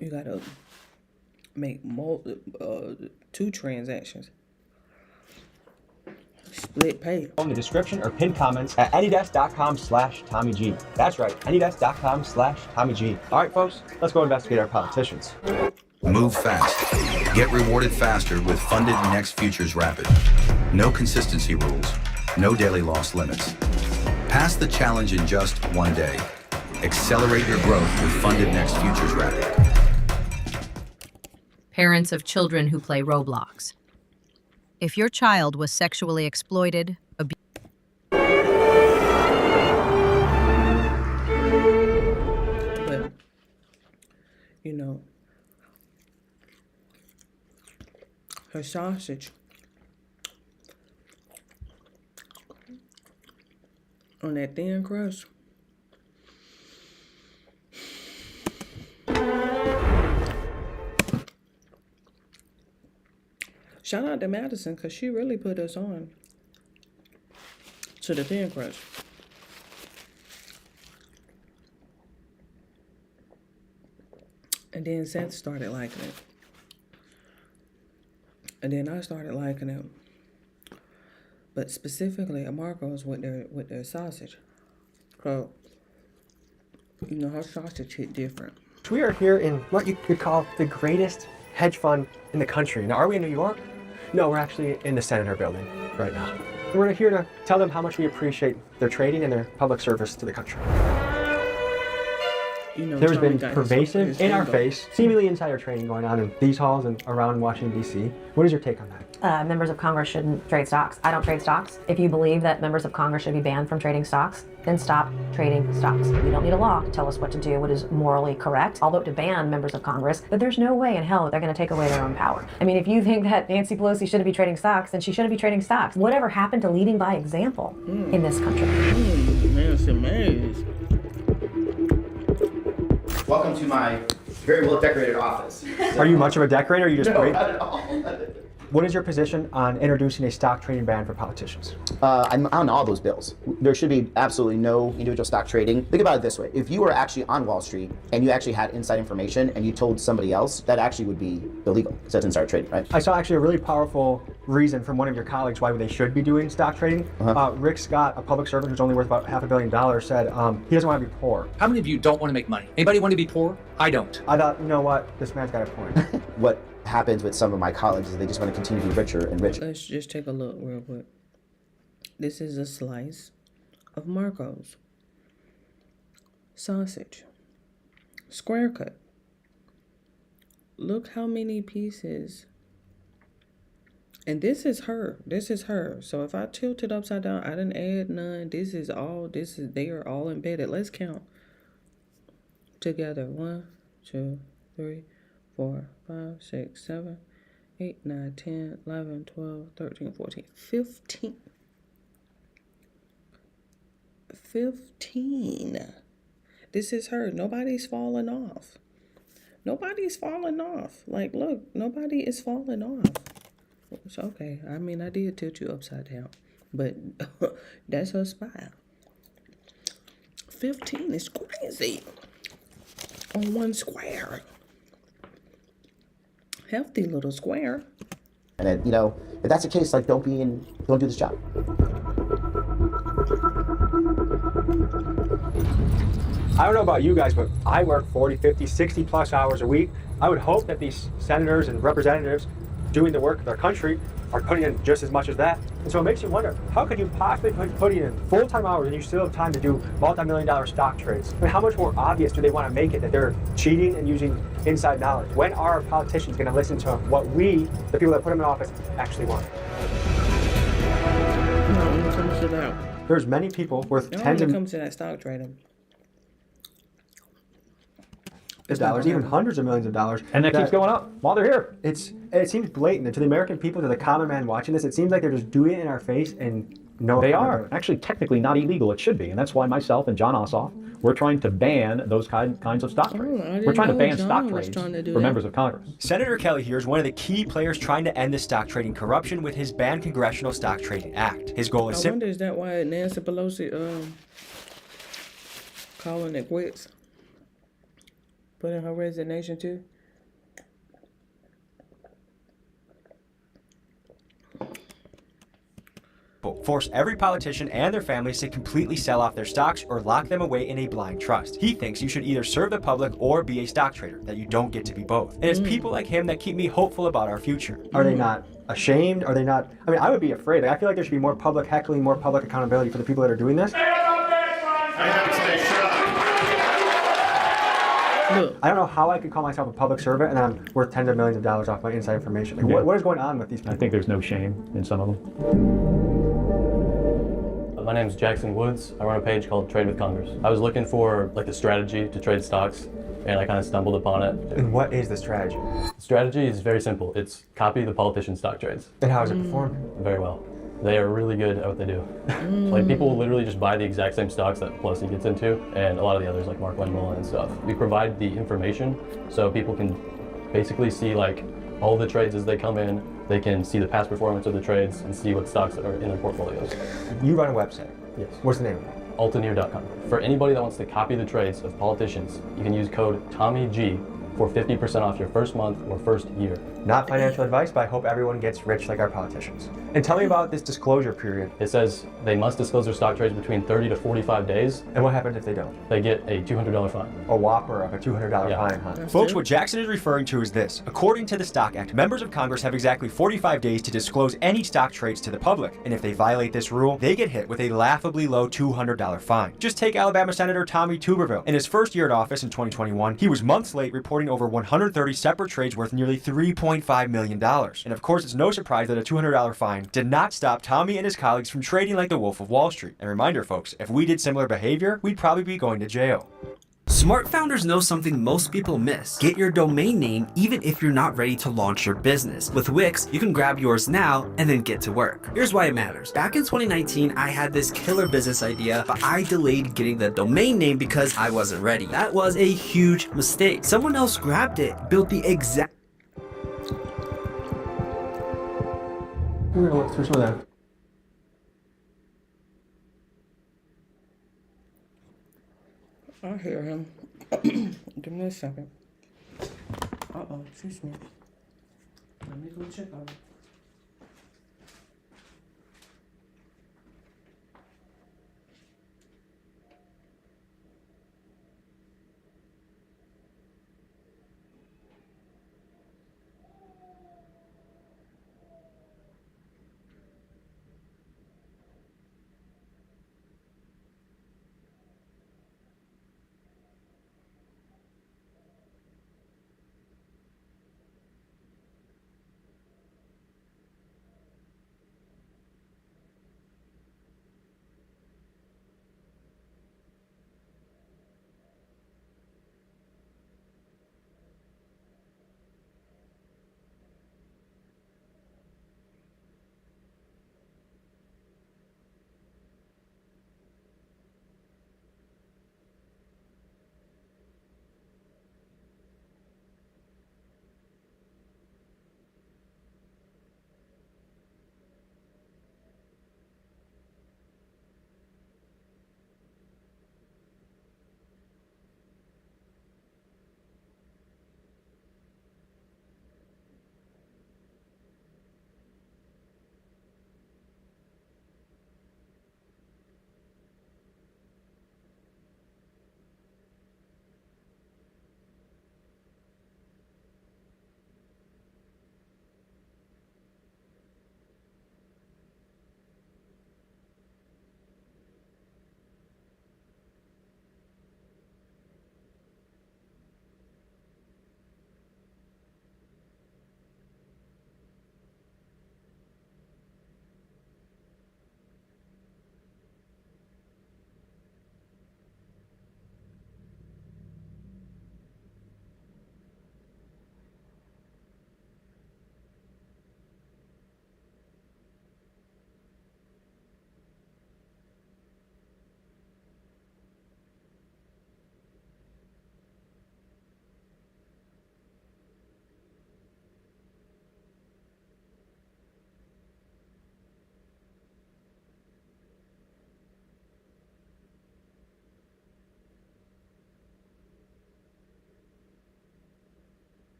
You gotta make 2 transactions. Split pay. In the description or pinned comments at anydesk.com/TommyG. That's right, anydesk.com/TommyG. All right, folks, let's go investigate our politicians. Move fast. Get rewarded faster with Funded Next Futures Rapid. No consistency rules. No daily loss limits. Pass the challenge in just 1 day. Accelerate your growth with Funded Next Futures Rapid. Parents of children who play Roblox. If your child was sexually exploited, abused, but, you know, her sausage on that thin crust. Shout out to Madison, because she really put us on to the thin crust. And then Seth started liking it. And then I started liking it. But specifically at Marco's with their sausage. So, you know, her sausage hit different. We are here in what you could call the greatest hedge fund in the country. Now, are we in New York? No, we're actually in the Senator building right now. We're here to tell them how much we appreciate their trading and their public service to the country. You know, There's been pervasive, in our face, seemingly insider trading going on in these halls and around Washington, D.C. What is your take on that? Members of Congress shouldn't trade stocks. I don't trade stocks. If you believe that members of Congress should be banned from trading stocks, then stop trading stocks. We don't need a law to tell us what to do, what is morally correct. I'll vote to ban members of Congress, but there's no way in hell that they're going to take away their own power. I mean, if you think that Nancy Pelosi shouldn't be trading stocks, then she shouldn't be trading stocks. Whatever happened to leading by example in this country? Nancy Mays. Welcome to my very well decorated office. Are you much of a decorator, or you just No, great? not at all. What is your position on introducing a stock trading ban for politicians? I'm on all those bills. There should be absolutely no individual stock trading. Think about it this way. If you were actually on Wall Street and you actually had inside information and you told somebody else, that actually would be illegal. So that's insider trading, right? I saw actually a really powerful reason from one of your colleagues why they should be doing stock trading. Rick Scott, a public servant who's only worth about $500 million, said he doesn't want to be poor. How many of you don't want to make money? Anybody want to be poor? I don't. I thought, you know what, this man's got a point. What happens with some of my colleagues is they just want to continue to be richer and richer. Let's just take a look real quick. This is a slice of Marco's sausage, square cut. Look how many pieces. And this is her. This is her. So if I tilt it upside down, I didn't add none. They are all embedded. Let's count together. 1, 2, 3, 4, 5, 6, 7, 8, 9, 10, 11, 12, 13, 14, 15. 15. This is her. Nobody's falling off. Nobody's falling off. Like, look, nobody is falling off. It's okay. I mean, I did tilt you upside down, but that's her spine. 15 is crazy on one square. hefty little square. And it, if that's the case, like don't do this job. I don't know about you guys, but I work 40, 50, 60 plus hours a week. I would hope that these senators and representatives doing the work of their country are putting in just as much as that. And so it makes you wonder, how could you possibly put in full-time hours and you still have time to do multi-million-dollar stock trades? I mean, how much more obvious do they want to make it that they're cheating and using inside knowledge? When are politicians going to listen to what we, the people that put them in office, actually want? There's many people worth tens When of it comes to that stock trading. dollars, even hundreds of millions of dollars. And that keeps going up while they're here. It seems blatant to the American people, to the common man watching this. It seems like they're just doing it in our face and no. They are actually technically not illegal. It should be, and that's why myself and John Ossoff, we're trying to ban those kinds of stock trades. We're trying to ban stock trades for members of Congress. Senator Kelly here is one of the key players trying to end the stock trading corruption with his Ban Congressional Stock Trading Act. His goal is I wonder, is that why Nancy Pelosi calling it quits? Put in her resignation too? force every politician and their families to completely sell off their stocks or lock them away in a blind trust. He thinks you should either serve the public or be a stock trader, that you don't get to be both. And it's people like him that keep me hopeful about our future. Are they not ashamed? Are they not? I mean, I would be afraid. Like, I feel like there should be more public heckling, more public accountability for the people that are doing this. I don't know how I could call myself a public servant and I'm worth tens of millions of dollars off my inside information. Like, what is going on with these people? I think there's no shame in some of them. My name is Jackson Woods. I run a page called Trade with Congress. I was looking for like the strategy to trade stocks, and I kind of stumbled upon it. And what is the strategy? The strategy is very simple. It's copy the politician stock trades. And how does it perform? Very well. They are really good at what they do. Like, people will literally just buy the exact same stocks that Pelosi gets into, and a lot of the others like Mark Wendell and stuff. We provide the information so people can basically see like all the trades as they come in. They can see the past performance of the trades and see what stocks that are in their portfolios. You run a website? Yes. What's the name? Altaneer.com. For anybody that wants to copy the trades of politicians, you can use code TOMMYG for 50% off your first month or first year. Not financial advice, but I hope everyone gets rich like our politicians. And tell me about this disclosure period. It says they must disclose their stock trades between 30 to 45 days. And what happens if they don't? They get a $200 fine. A whopper of a $200 fine, huh? Folks, what Jackson is referring to is this. According to the Stock Act, members of Congress have exactly 45 days to disclose any stock trades to the public. And if they violate this rule, they get hit with a laughably low $200 fine. Just take Alabama Senator Tommy Tuberville. In his first year in office in 2021, he was months late reporting over 130 separate trades worth nearly $3.5 million. And of course, it's no surprise that a $200 fine did not stop Tommy and his colleagues from trading like the Wolf of Wall Street. And reminder, folks, if we did similar behavior, we'd probably be going to jail. Smart founders know something most people miss. Get your domain name even if you're not ready to launch your business. With Wix, you can grab yours now and then get to work. Here's why it matters. Back in 2019, I had this killer business idea, but I delayed getting the domain name because I wasn't ready. That was a huge mistake. Someone else grabbed it, built the exact... We're gonna look through some of that. I hear him. Give me a second. Uh-oh, excuse me. Let me go check on it.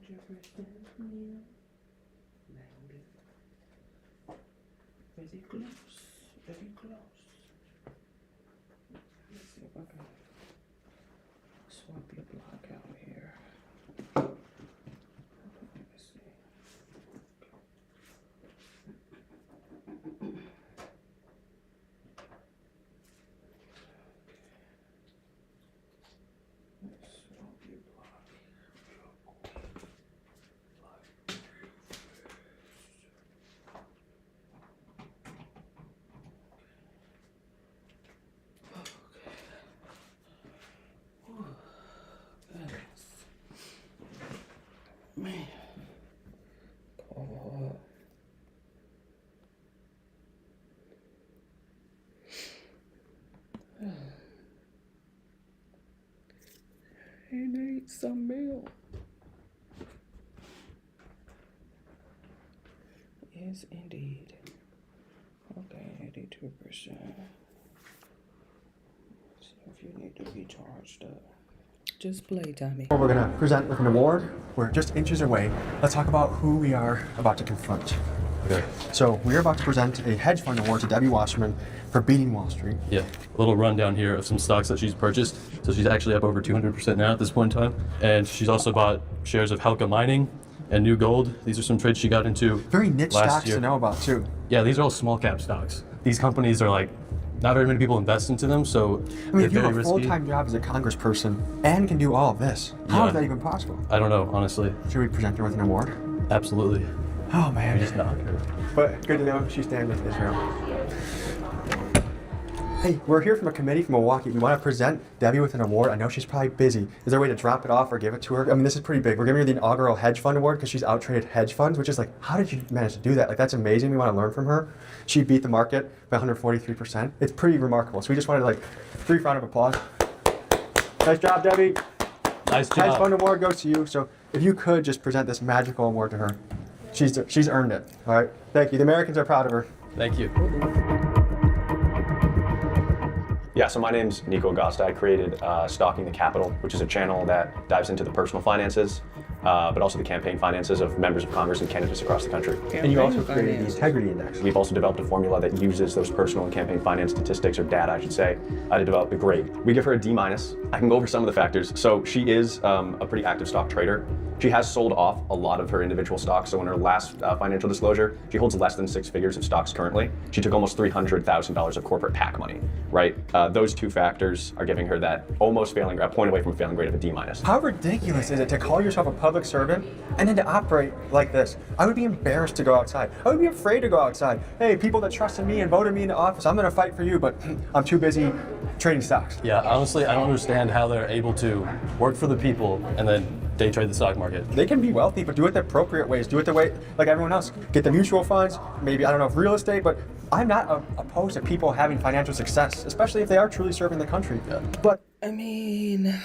Very close. Very close. Let's see if I can swap your block out here. Let's see. Let's swap your block. Man. Oh. He needs some milk. Yes, indeed. Okay, 82%. See if you need to be charged up. Just play, Tommy. We're going to present with an award. We're just inches away. Let's talk about who we are about to confront. Okay. So we're about to present a hedge fund award to Debbie Wasserman for beating Wall Street. Yeah, a little rundown here of some stocks that she's purchased. So she's actually up over 200% now at this point in time. And she's also bought shares of Helka Mining and New Gold. These are some trades she got into Very niche last stocks year. to know about too. Yeah, these are all small cap stocks. These companies are like, not very many people invest into them, so I mean, if you they're have very a risky. full-time job as a congressperson and can do all of this, how Yeah. is that even possible? I don't know, honestly. Should we present her with an award? Absolutely. Oh man. We just knocked her. But good to know she stands with Israel. Hey, we're here from a committee from Milwaukee. We want to present Debbie with an award. I know she's probably busy. Is there a way to drop it off or give it to her? I mean, this is pretty big. We're giving her the inaugural hedge fund award because she's outtraded hedge funds, which is like, how did you manage to do that? Like, that's amazing. We want to learn from her. She beat the market by 143%. It's pretty remarkable. So we just wanted like 3 round of applause. Nice job, Debbie. Nice job. Hedge fund award goes to you. So if you could just present this magical award to her. She's earned it. All right. Thank you. The Americans are proud of her. Thank you. Yeah, so my name's Nico Agosta. I created Stalking the Capital, which is a channel that dives into the personal finances, but also the campaign finances of members of Congress and candidates across the country. And you also created the Integrity Index. We've also developed a formula that uses those personal and campaign finance statistics, or data, I should say, to develop a grade. We give her a D-. I can go over some of the factors. So she is a pretty active stock trader. She has sold off a lot of her individual stocks. So in her last financial disclosure, she holds less than 6 figures of stocks currently. She took almost $300,000 of corporate PAC money, right? Those two factors are giving her that almost failing, a point away from a failing grade of a D-. How ridiculous is it to call yourself a public servant and then to operate like this? I would be embarrassed to go outside. I would be afraid to go outside. Hey, people that trusted me and voted me into office, I'm gonna fight for you, but I'm too busy trading stocks. Yeah, honestly, I don't understand how they're able to work for the people and then day trade the stock market. They can be wealthy, but do it the appropriate ways. Do it the way, like everyone else. Get the mutual funds, maybe, I don't know if real estate, but I'm not opposed to people having financial success, especially if they are truly serving the country. Yeah. But I mean,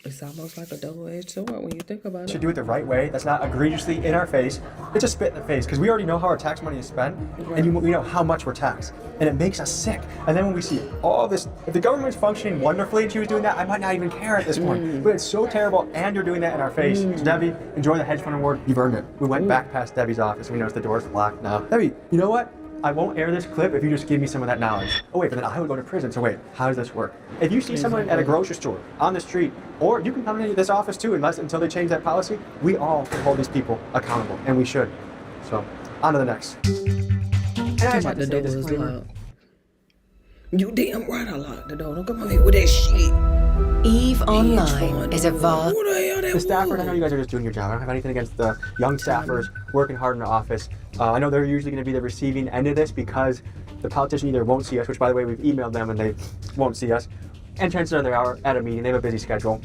it's almost like a double-edged sword when you think about it. should do it the right way. That's not egregiously in our face. It's a spit in the face because we already know how our tax money is spent, and we know how much we're taxed, and it makes us sick. And then when we see all this, if the government's functioning wonderfully and she was doing that, I might not even care at this point. But it's so terrible, and you're doing that in our face. So Debbie, enjoy the hedge fund award. You've earned it. We went back past Debbie's office. We noticed the door's locked now. Debbie, you know what? I won't air this clip if you just give me some of that knowledge. Oh wait, but then I would go to prison. So wait, how does this work? If you see someone at a grocery store, on the street, or you can come into this office too, until they change that policy, we all can hold these people accountable, and we should. So, on to the next. And I just have to say this disclaimer. You damn right I locked the door. Don't come over here with that shit. EVE Online is a vast. The staffers, I know you guys are just doing your job. I don't have anything against the young staffers working hard in the office. I know they're usually going to be the receiving end of this because the politician either won't see us, which by the way, we've emailed them and they won't see us, and chances are they are at a meeting. They have a busy schedule.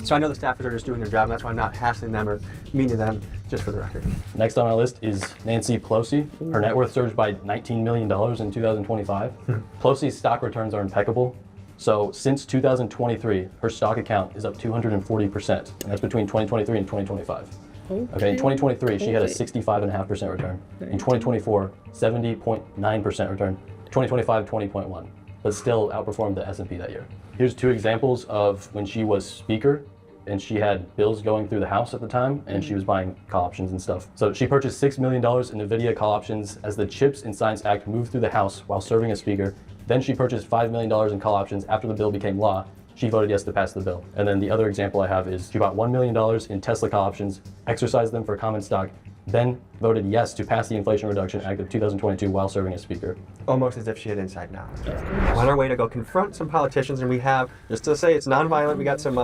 So I know the staffers are just doing their job, and that's why I'm not hassling them or mean to them, just for the record. Next on our list is Nancy Pelosi. Her net worth surged by $19 million in 2025. Pelosi's stock returns are impeccable. So since 2023, her stock account is up 240%, and that's between 2023 and 2025. Okay, in 2023, she had a 65.5% return. In 2024, 70.9% return. 2025, 20.1, but still outperformed the S&P that year. Here's two examples of when she was speaker and she had bills going through the house at the time and she was buying call options and stuff. So she purchased $6 million in NVIDIA call options as the CHIPS and Science Act moved through the House while serving as speaker. Then she purchased $5 million in call options after the bill became law. She voted yes to pass the bill. And then the other example I have is she bought $1 million in Tesla call options, exercised them for common stock, then voted yes to pass the Inflation Reduction Act of 2022 while serving as speaker. Almost as if she had inside knowledge. We're on our way to go confront some politicians, and we have, just to say it's nonviolent, we got some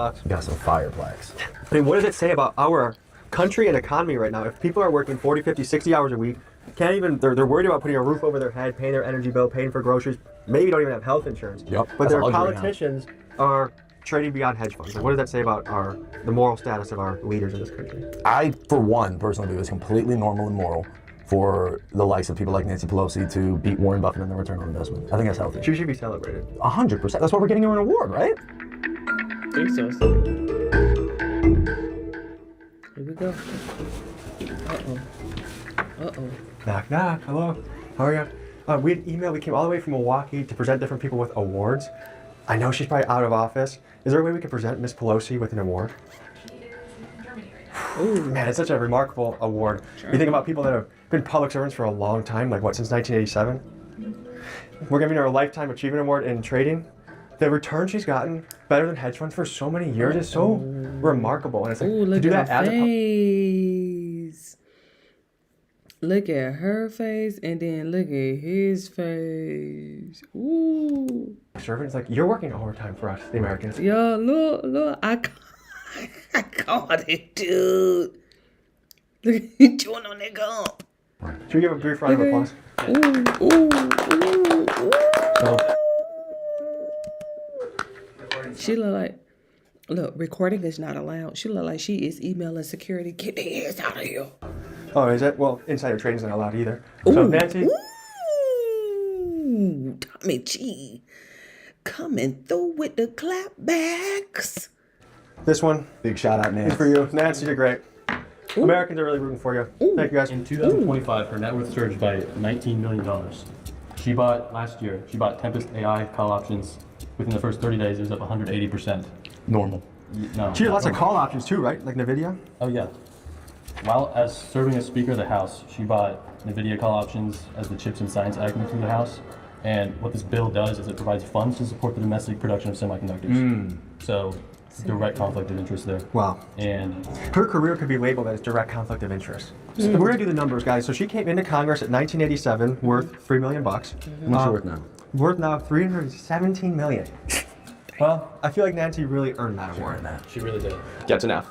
fire plaques. I mean, what does it say about our country and economy right now? If people are working 40, 50, 60 hours a week, can't even, they're worried about putting a roof over their head, paying their energy bill, paying for groceries, maybe don't even have health insurance. Yep. But That's a their luxury now. politicians are trading beyond hedge funds. And what does that say about the moral status of our leaders in this country? I, for one, personally believe it's completely normal and moral for the likes of people like Nancy Pelosi to beat Warren Buffett in the return on investment. I think that's healthy. She should be celebrated. 100%. That's why we're getting her an award, right? Think so. Here we go. Uh-oh. Knock, knock. Hello. How are you? We had emailed. We came all the way from Milwaukee to present different people with awards. I know she's probably out of office. Is there a way we could present Miss Pelosi with an award? Ooh, man, it's such a remarkable award. You think about people that have been public servants for a long time, like what, since 1987? We're giving her a Lifetime Achievement Award in trading. The return she's gotten, better than hedge funds for so many years, is so remarkable. And it's like, Look to do at that her as a face. Look at her face and then look at his face. Ooh. servant, it's like, you're working overtime for us, the Americans. Yo, look, I caught it, dude. Look at you chewing on that gum. Should we give a brief round of applause? She look, recording is not allowed. She look like she is emailing security. Get their ass out of here. Oh, is it? Well, insider trading's not allowed either. So, Nancy. Ooh, Tommy G. Coming through with the clapbacks. This one. Big shout out, Nancy. Is for you. Nancy, you're great. Americans are really rooting for you. Thank you, guys. In 2025, her net worth surged by $19 million. Last year, she bought Tempest AI call options. Within the first 30 days, it was up 180%. Normal. No. She had lots of call options too, right? Like NVIDIA? Oh, yeah. While serving as Speaker of the House, she bought NVIDIA call options as the CHIPS and Science Act moved through the House. And what this bill does is it provides funds to support the domestic production of semiconductors. So, direct conflict of interest there. Wow. And her career could be labeled as direct conflict of interest. So we're gonna do the numbers, guys. So she came into Congress at 1987, worth $3 million. What's she worth now? Worth now $317 million. Well, I feel like Nancy really earned that award. She really did. Gets an F.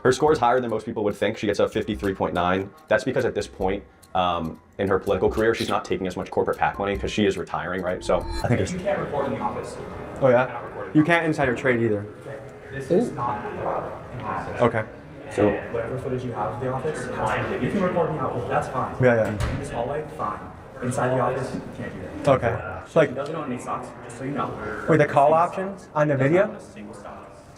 Her score is higher than most people would think. She gets a 53.9. That's because at this point in her political career, she's not taking as much corporate PAC money because she is retiring, right? So I think it's. You can't record in the office. Oh yeah? You can't insider trade either. This is not in Okay. So whatever footage you have of the office, fine. You can record in the office, that's fine. Yeah. In this hallway, fine. Inside the office, you can't do that. Okay. Like, she doesn't own any stocks, just so you know. Wait, the call options on NVIDIA?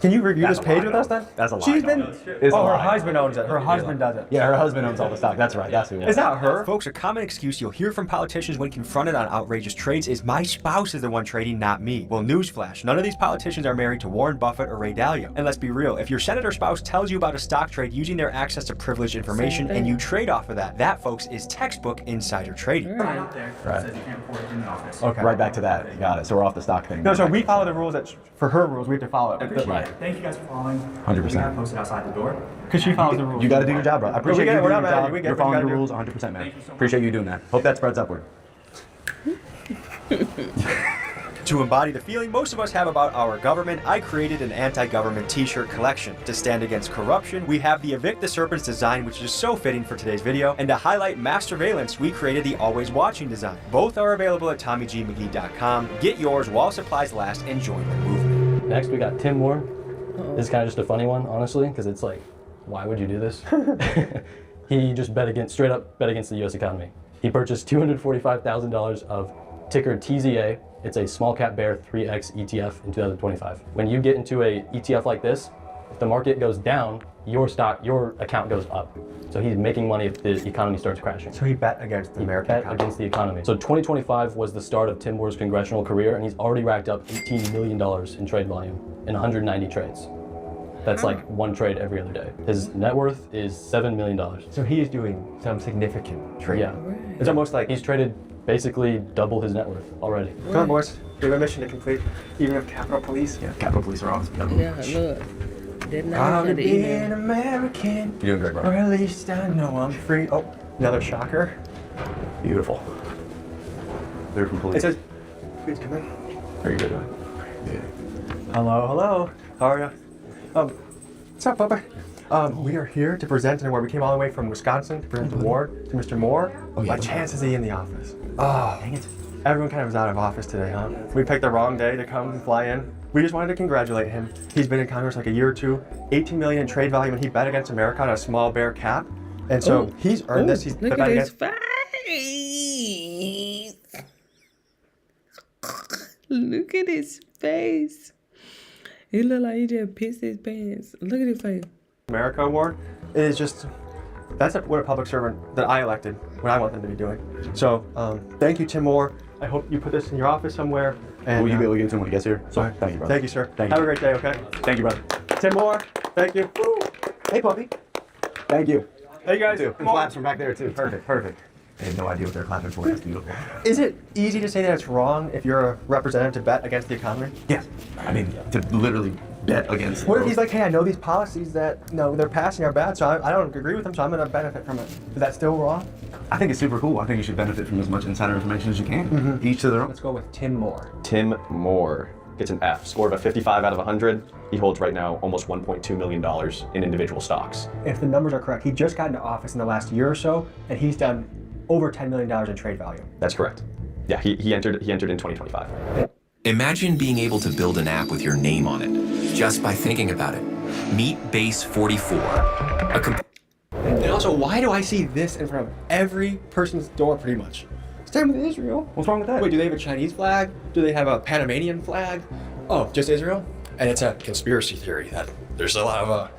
Can you review this page with us then? That's a lie. She's been. It's a her lie. husband owns it. Her husband does it. Yeah, her husband owns all the stock. That's right. That's who. Is that her? Folks, a common excuse you'll hear from politicians when confronted on outrageous trades is my spouse is the one trading, not me. Well, newsflash, none of these politicians are married to Warren Buffett or Ray Dalio. And let's be real, if your senator spouse tells you about a stock trade using their access to privileged information and you trade off of that, folks, is textbook insider trading. Right up there. Right. Says you can't record in the office. Okay. Right back to that. Got it. So we're off the stock thing. No, so we follow the rules that, for her rules, we have to follow it. Appreciate it. Thank you guys for following. 100%. We got posted outside the door. Because she follows the rules. You got to do your job, bro. I appreciate you doing your job. You're following your rules 100%, man. Appreciate you doing that. Hope that spreads upward. To embody the feeling most of us have about our government, I created an anti-government t-shirt collection. To stand against corruption, we have the Evict the Serpents design, which is so fitting for today's video, and to highlight mass surveillance, we created the Always Watching design. Both are available at TommyGMcGee.com. Get yours while supplies last and join the movement. Next, we got Tim Moore. This is kind of just a funny one, honestly, because it's like, why would you do this? He just straight up bet against the U.S. economy. He purchased $245,000 of ticker TZA. It's a small cap bear 3X ETF in 2025. When you get into a ETF like this, If the market goes down, your account goes up. So he's making money if the economy starts crashing. So he bet against the American economy. Against the economy. So 2025 was the start of Tim Moore's congressional career, and he's already racked up $18 million in trade volume in 190 trades. That's like one trade every other day. His net worth is $7 million. So he is doing some significant trading. Yeah. Right. It's almost like he's traded basically double his net worth already. Come on, boys. We have a mission to complete, even with Capitol Police. Yeah, Capitol Police are awesome. Yeah, look. Proud to be an American. You're doing great, bro. Or at least I know I'm free. Oh, another shocker. Beautiful. They're from police. It says, please come in. Are you good, man? Yeah. Hello, hello. How are you? What's up, Bubba? We are here to present an award. We came all the way from Wisconsin to present the award to Mr. Moore. By chance is he in the office? Oh, dang it. Everyone kind of was out of office today, huh? We picked the wrong day to come and fly in. We just wanted to congratulate him. He's been in Congress like a year or two, 18 million in trade volume, and he bet against America on a small bear cap. And so he's earned this. He's look bet at his against. face. Look at his face. He look like he just pissed his pants. Look at his face. America Award is just, that's what a public servant that I elected, what I want them to be doing. So thank you, Tim Moore. I hope you put this in your office somewhere. And Will you be able to get it to him when he gets here? So, thank you, brother. Thank you, sir. Thank you. Have a great day, okay? Thank you, brother. Tim Moore, thank you. Woo. Hey, puppy. Thank you. Hey, guys. And claps from back there, too. Perfect, perfect. I have no idea what they're clapping for. That's beautiful. Is it easy to say that it's wrong if you're a representative to bet against the economy? Yes. I mean, to literally bet against. What if he's like, hey, I know these policies that they're passing are bad, so I don't agree with them, so I'm going to benefit from it. Is that still wrong? I think it's super cool. I think you should benefit from as much insider information as you can. Each to their own. Let's go with Tim Moore. Tim Moore gets an F, score of a 55 out of 100. He holds right now almost $1.2 million in individual stocks. If the numbers are correct, he just got into office in the last year or so, and he's done over $10 million in trade value. That's correct. Yeah, he entered in 2025. Imagine being able to build an app with your name on it, just by thinking about it. Meet Base 44. And also, why do I see this in front of every person's door pretty much? Stand with Israel. What's wrong with that? Wait, do they have a Chinese flag? Do they have a Panamanian flag? Oh, just Israel? And it's a conspiracy theory that there's a lot of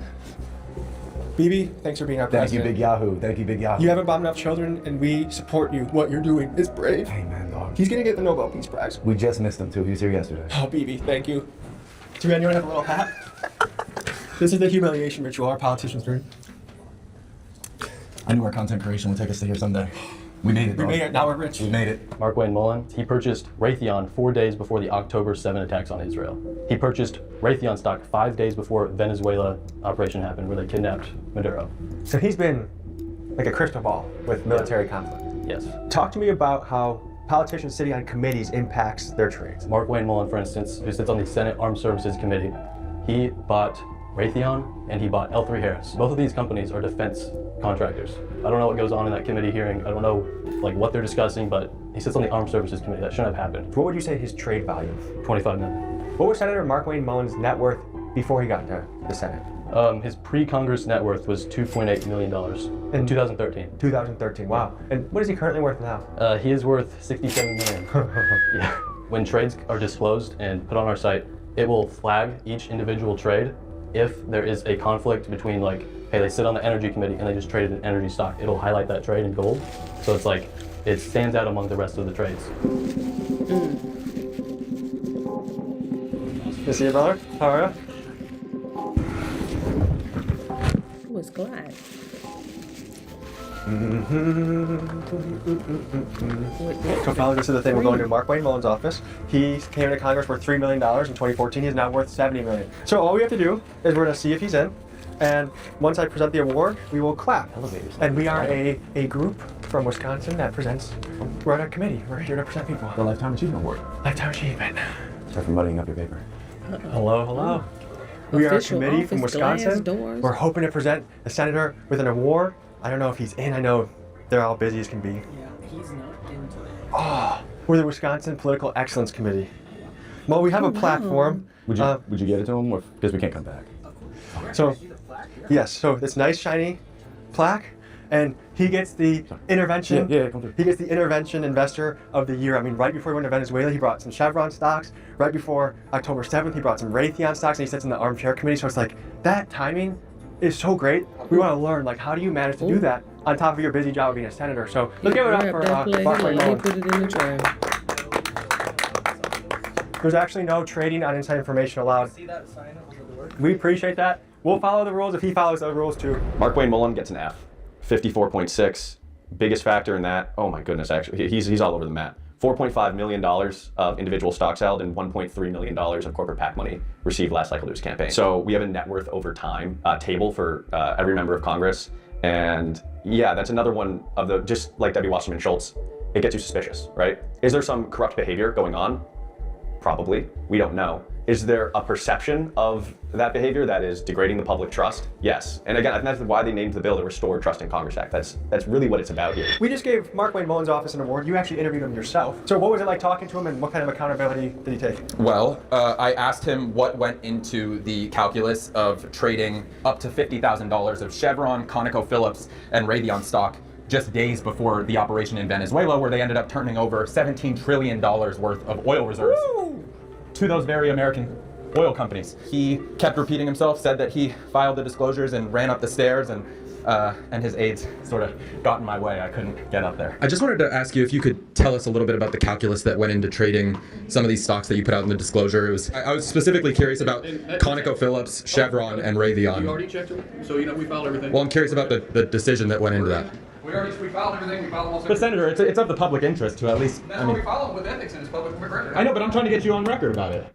BB, thanks for being our president. Thank you, Big Yahoo. Thank you, Big Yahoo. You haven't bombed enough children, and we support you. What you're doing is brave. Amen, dog. He's gonna get the Nobel Peace Prize. We just missed him, too. He was here yesterday. Oh, BB, thank you. Too bad you don't have a little hat. This is the humiliation ritual our politicians do. I knew our content creation would take us to here someday. We made it, We dog. made it, now we're rich. We made it. Mark Wayne Mullen, he purchased Raytheon 4 days before the October 7 attacks on Israel. He purchased Raytheon stock 5 days before Venezuela operation happened, where they kidnapped Maduro. So he's been like a crystal ball with military conflict. Yes. Talk to me about how politicians sitting on committees impacts their trades. Mark Wayne Mullen, for instance, who sits on the Senate Armed Services Committee, he bought Raytheon and he bought L3 Harris. Both of these companies are defense contractors. I don't know what goes on in that committee hearing. I don't know what they're discussing, but he sits on the Armed Services Committee. That shouldn't have happened. What would you say his trade value? 25 million. What was Senator Mark Wayne Mullen's net worth before he got into the Senate? His pre-Congress net worth was $2.8 million in 2013. 2013, wow. And what is he currently worth now? He is worth $67 million. Yeah. When trades are disclosed and put on our site, it will flag each individual trade. If there is a conflict between hey, they sit on the energy committee and they just traded an energy stock, it'll highlight that trade in gold. So it's it stands out among the rest of the trades. You see you, brother? How are you? It was glad. So fellas, this is the thing. We're going to Mark Wayne Mullen's office. He came into Congress worth $3 million in 2014. He's now worth $70 million. So all we have to do is we're going to see if he's in. And once I present the award, we will clap. Elevators. And we are a group from Wisconsin that presents. We're on a committee. We're here to present people. The Lifetime Achievement Award. Lifetime Achievement. Sorry for muddying up your paper. Hello, hello. We are a Official committee from office, glass Wisconsin. doors. We're hoping to present a senator with an award. I don't know if he's in. I know they're all busy as can be. Yeah, he's not into it. Oh, we're the Wisconsin Political Excellence Committee. Well, we have a platform. Would you get it to him, because we can't come back? So, yes. So this nice shiny plaque. and he gets the intervention. Yeah, come through. He gets the intervention investor of the year. I mean, right before he went to Venezuela, he brought some Chevron stocks. Right before October 7th, he brought some Raytheon stocks, and he sits in the armchair committee. So it's like that timing is so great. We want to learn, like, how do you manage to do that on top of your busy job of being a senator? So let's give it up for Mark Wayne Mullin. Put it in the trash. There's actually no trading on inside information allowed. We appreciate that. We'll follow the rules if he follows the rules too. Mark Wayne Mullin gets an F. 54.6. Biggest factor in that, oh my goodness, actually, he's all over the map. $4.5 million of individual stocks held and $1.3 million of corporate PAC money received last cycle of his campaign. So we have a net worth over time table for every member of Congress. And yeah, that's another one of the, just like Debbie Wasserman Schultz, it gets you suspicious, right? Is there some corrupt behavior going on? Probably. We don't know. Is there a perception of that behavior that is degrading the public trust? Yes. And again, I think that's why they named the bill the Restore Trust in Congress Act. That's really what it's about here. We just gave Mark Wayne Mullin's office an award. You actually interviewed him yourself. So what was it like talking to him, and what kind of accountability did he take? Well, I asked him what went into the calculus of trading up to $50,000 of Chevron, ConocoPhillips, and Raytheon stock just days before the operation in Venezuela, where they ended up turning over $17 trillion worth of oil reserves to those very American oil companies. He kept repeating himself, said that he filed the disclosures and ran up the stairs, and his aides sort of got in my way. I couldn't get up there. I just wanted to ask you if you could tell us a little bit about the calculus that went into trading some of these stocks that you put out in the disclosure. I was specifically curious about ConocoPhillips, Chevron, and Raytheon. You already checked it? So we filed everything? Well, I'm curious about the decision that went into that. We filed everything. We filed almost everything. But Senator, it's of the public interest to at least. That's what we filed with ethics and it's public record. I know, but I'm trying to get you on record about it.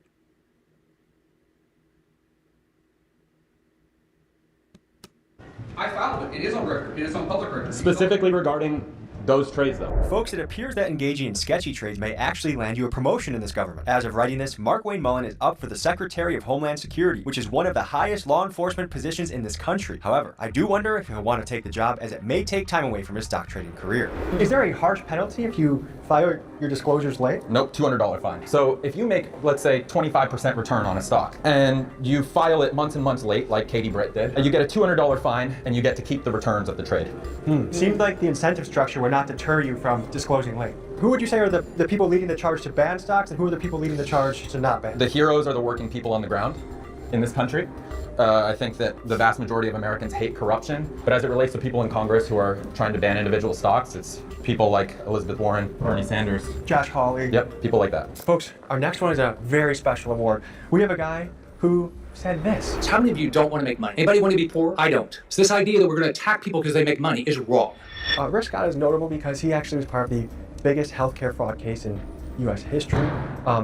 I filed it. It is on record. It is on public record. Specifically regarding those trades, though. Folks, it appears that engaging in sketchy trades may actually land you a promotion in this government. As of writing this, Mark Wayne Mullin is up for the Secretary of Homeland Security, which is one of the highest law enforcement positions in this country. However, I do wonder if he'll want to take the job, as it may take time away from his stock trading career. Is there a harsh penalty if you file your disclosures late? Nope, $200 fine. So if you make, let's say, 25% return on a stock, and you file it months and months late, like Katie Britt did, and you get a $200 fine, and you get to keep the returns of the trade. Seems like the incentive structure would not deter you from disclosing late. Who would you say are the people leading the charge to ban stocks, and who are the people leading the charge to not ban? The heroes are the working people on the ground in this country. I think that the vast majority of Americans hate corruption, but as it relates to people in Congress who are trying to ban individual stocks, it's people like Elizabeth Warren, Bernie Sanders, Josh Hawley. Yep, people like that. Folks, our next one is a very special award. We have a guy who said this. So how many of you don't want to make money? Anybody want to be poor? I don't. So this idea that we're going to attack people because they make money is wrong. Rick Scott is notable because he actually was part of the biggest healthcare fraud case in U.S. history.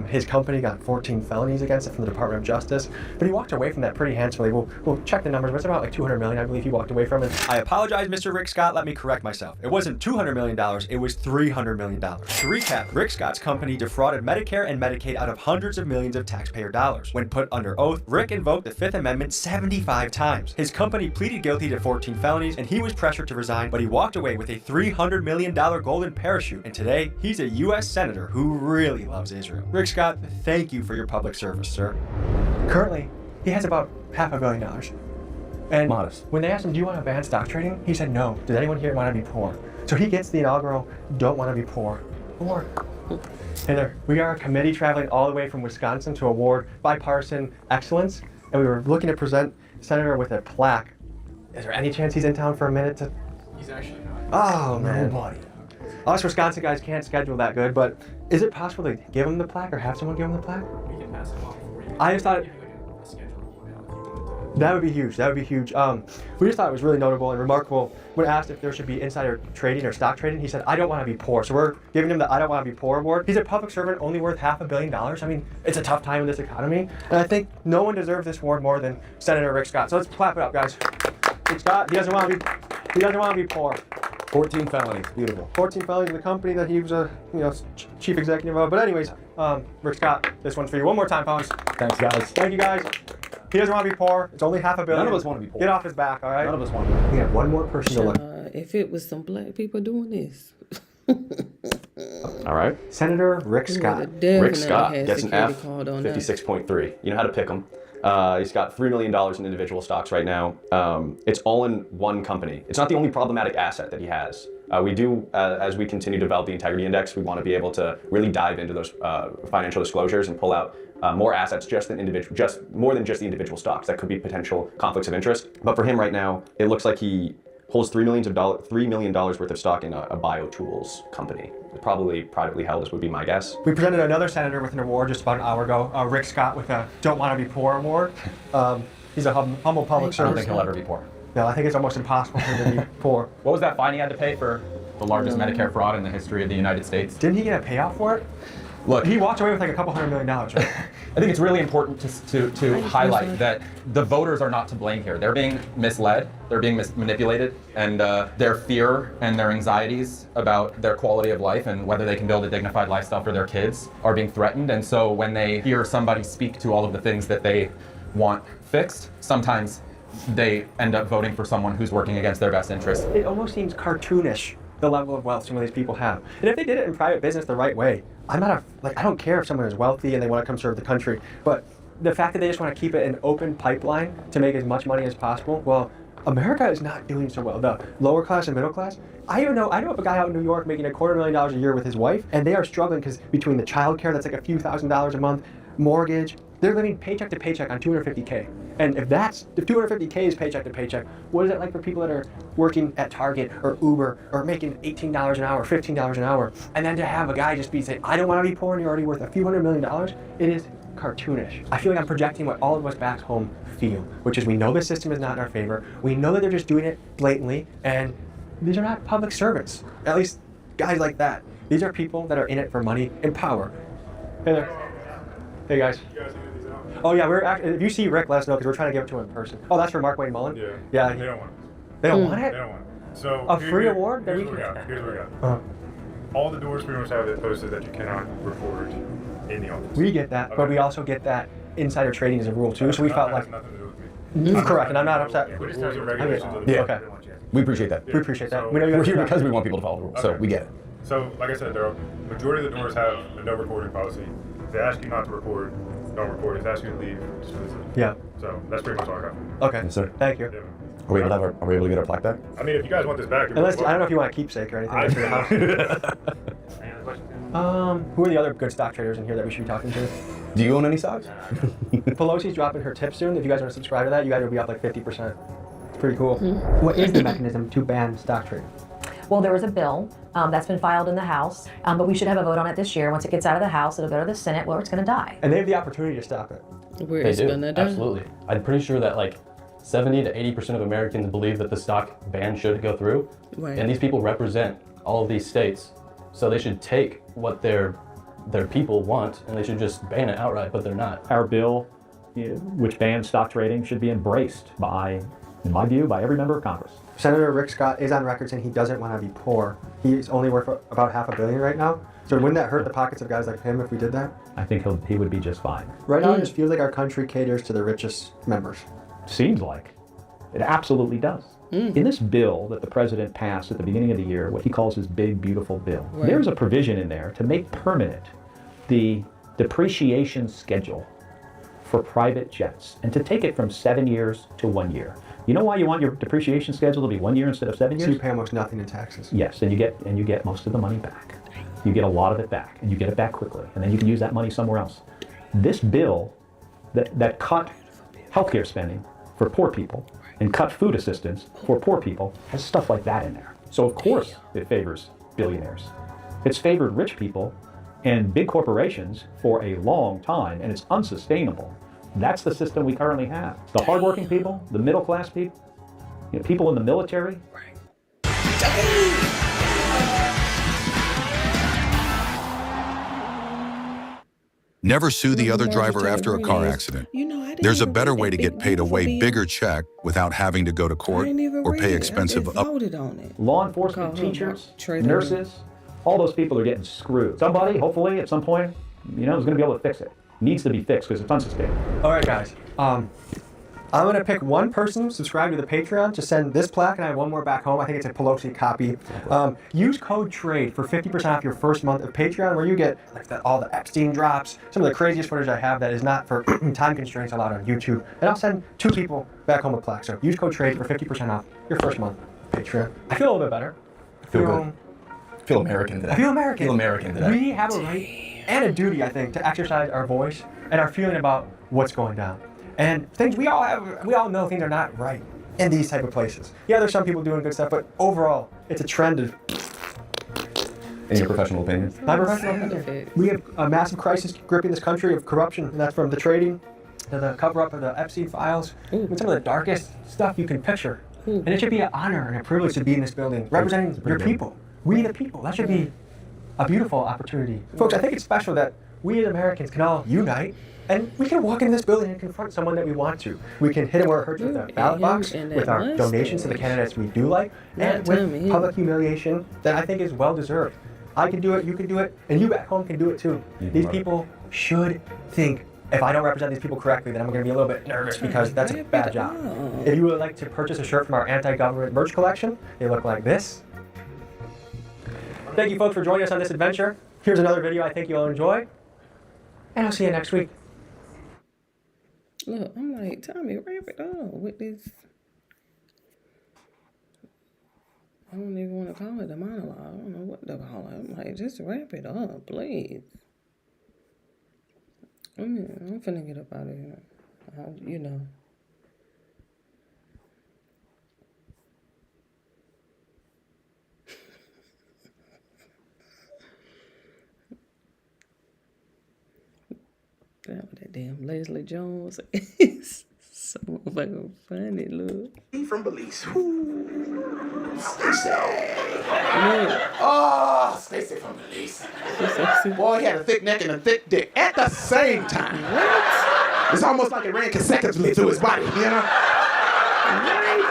His company got 14 felonies against it from the Department of Justice, but he walked away from that pretty handsomely. We'll check the numbers, but it's about like $200 million, I believe he walked away from it. I apologize, Mr. Rick Scott. Let me correct myself. It wasn't $200 million, it was $300 million. To recap, Rick Scott's company defrauded Medicare and Medicaid out of hundreds of millions of taxpayer dollars. When put under oath, Rick invoked the Fifth Amendment 75 times. His company pleaded guilty to 14 felonies, and he was pressured to resign, but he walked away with a $300 million golden parachute, and today, he's a U.S. Senator who really loves Israel. Rick Scott, thank you for your public service, sir. Currently, he has about $500 million. And modest. When they asked him, do you want to ban stock trading? He said, no. Does anyone here want to be poor? So he gets the inaugural, don't want to be poor award. And there, we are a committee traveling all the way from Wisconsin to award bipartisan excellence. And we were looking to present Senator with a plaque. Is there any chance he's in town for a minute to... He's actually not. Oh, man. Nobody. Us Wisconsin guys can't schedule that good, but is it possible to give him the plaque or have someone give him the plaque? We can pass it off for you. I just thought that would be huge. That would be huge. We just thought it was really notable and remarkable. When asked if there should be insider trading or stock trading, he said, I don't want to be poor. So we're giving him the I don't want to be poor award. He's a public servant only worth $500 million. I mean, it's a tough time in this economy. And I think no one deserves this award more than Senator Rick Scott. So let's clap it up, guys. Rick Scott, he doesn't want to be poor. 14 felonies, beautiful. 14 felonies in the company that he was a chief executive of. But anyways, Rick Scott, this one's for you. One more time, fellas. Thanks, guys. Thank you, guys. He doesn't want to be poor. It's only $500 million. None of us want to be poor. Get off his back, all right? None of us want to be poor. We have one more person to look. If it was some black people doing this. All right. Senator Rick Scott. Rick Scott gets an F, 56.3. You know how to pick him. He's got $3 million in individual stocks right now. It's all in one company. It's not the only problematic asset that he has. We do, as we continue to develop the Integrity Index, we want to be able to really dive into those financial disclosures and pull out more assets, just more than just the individual stocks. That could be potential conflicts of interest. But for him right now, it looks like he holds $3 million worth of stock in a biotools company. Probably privately held, this would be my guess. We presented another senator with an award just about an hour ago, Rick Scott, with a Don't Want to Be Poor award. He's a humble public servant. I don't think he'll ever be poor. No, I think it's almost impossible for him to be poor. What was that fine he had to pay for the largest Medicare fraud in the history of the United States? Didn't he get a payout for it? Look, he walked away with like a couple $100 million, right? I think it's really important to highlight that the voters are not to blame here. They're being misled, they're being manipulated, and their fear and their anxieties about their quality of life and whether they can build a dignified lifestyle for their kids are being threatened. And so when they hear somebody speak to all of the things that they want fixed, sometimes they end up voting for someone who's working against their best interests. It almost seems cartoonish, the level of wealth some of these people have. And if they did it in private business the right way, I don't care if someone is wealthy and they want to come serve the country, but the fact that they just want to keep it an open pipeline to make as much money as possible, well, America is not doing so well. The lower class and middle class, I know of a guy out in New York making $250,000 a year with his wife, and they are struggling because between the child care, that's like a few $1,000s a month, mortgage, they're living paycheck to paycheck on $250K. And if 250K is paycheck to paycheck, what is it like for people that are working at Target or Uber or making $18 an hour, $15 an hour, and then to have a guy just be saying, I don't want to be poor and you're already worth a few $100 million, it is cartoonish. I feel like I'm projecting what all of us back home feel, which is we know the system is not in our favor, we know that they're just doing it blatantly, and these are not public servants, at least guys like that. These are people that are in it for money and power. Hey there. Hey guys. Oh yeah, if you see Rick, let us know because we're trying to give it to him in person. Oh, that's for Mark Wayne Mullen? Yeah. They don't want it. They don't want it? They don't want it. So a free award? Here's what we got. All the doors pretty much have it posted that you cannot record in the office. We get that, but we also get that insider trading is a rule too. So we felt like nothing to do with me. Correct, and I'm not upset. We just have some regulations of the Yeah. We appreciate that. We appreciate that. We're here because we want people to follow the rules, so we get it. So, like I said, the majority of the doors have a no recording policy. If they ask you not to record, don't record. If they ask you to leave, just listen. Yeah. So that's pretty much all I got. Okay. Yes, sir. Thank you. Are we able to get our plaque back? I mean, if you guys want this back, Unless I don't know if you want a keepsake or anything. Who are the other good stock traders in here that we should be talking to? Do you own any stocks? Pelosi's dropping her tip soon. If you guys want to subscribe to that, you guys will be up like 50%. It's pretty cool. What is the mechanism to ban stock trading? Well, there was a bill that's been filed in the House, but we should have a vote on it this year. Once it gets out of the House, it'll go to the Senate where it's going to die. And they have the opportunity to stop it. They do, absolutely. I'm pretty sure that like 70 to 80% of Americans believe that the stock ban should go through. Right. And these people represent all of these states. So they should take what their people want and they should just ban it outright, but they're not. Our bill, which bans stock trading, should be embraced by, in my view, by every member of Congress. Senator Rick Scott is on record saying he doesn't want to be poor. He's only worth about $500 million right now. So wouldn't that hurt the pockets of guys like him if we did that? I think he would be just fine. Right now, it just feels like our country caters to the richest members. Seems like. It absolutely does. In this bill that the president passed at the beginning of the year, what he calls his big, beautiful bill, there's a provision in there to make permanent the depreciation schedule for private jets and to take it from 7 years to 1 year. You know why you want your depreciation schedule to be 1 year instead of 7 years? So you pay almost nothing in taxes. Yes, and you get most of the money back. You get a lot of it back, and you get it back quickly, and then you can use that money somewhere else. This bill that cut healthcare spending for poor people and cut food assistance for poor people has stuff like that in there. So of course it favors billionaires. It's favored rich people and big corporations for a long time, and it's unsustainable. That's the system we currently have. The hardworking people, the middle class people, people in the military. Never sue the other driver after a car accident. There's a better way to get paid a way bigger check without having to go to court or pay expensive Law enforcement, teachers, nurses, all those people are getting screwed. Somebody, hopefully, at some point, is going to be able to fix it. Needs to be fixed because it's unsustainable. All right, guys. I I'm going to pick one person subscribed to the Patreon to send this plaque, and I have one more back home. I think it's a Pelosi copy. Use code TRADE for 50% off your first month of Patreon, where you get like all the Epstein drops, some of the craziest footage I have that is not for time constraints allowed on YouTube. And I'll send 2 people back home a plaque. So use code TRADE for 50% off your first month of Patreon. I feel a little bit better. I feel good. I feel American today. I feel American. I feel American today. We have a right and a duty, I think, to exercise our voice and our feeling about what's going down. And things we all know things are not right in these type of places. Yeah, there's some people doing good stuff, but overall, it's a trend of. In your professional opinion? My professional opinion. We have a massive crisis gripping this country of corruption, and that's from the trading to the cover-up of the Epstein files. It's some of the darkest stuff you can picture. And it should be an honor and a privilege to be in this building, representing your people. We the people. That should be a beautiful opportunity. Folks, I think it's special that we as Americans can all unite, and we can walk into this building and confront someone that we want to. We can hit them where it hurts with our ballot box, with our donations to the candidates we do like, and with public humiliation that I think is well-deserved. I can do it, you can do it, and you back home can do it too. These people should think, if I don't represent these people correctly, then I'm going to be a little bit nervous because that's a bad job. If you would like to purchase a shirt from our anti-government merch collection, they look like this. Thank you folks for joining us on this adventure. Here's another video I think you'll enjoy, and I'll see you next week. Look, I'm like, Tommy, wrap it up with this. I don't even want to call it a monologue. I don't know what to call it. I'm like, just wrap it up, please. I'm finna get up out of here. You know. That damn Leslie Jones is so fucking funny, look. From Belize. Stacey. Oh, Stacey from Belize. Boy, he had a thick neck and a thick dick at the same time. What? It's almost like it ran consecutively through his body, you know? Right.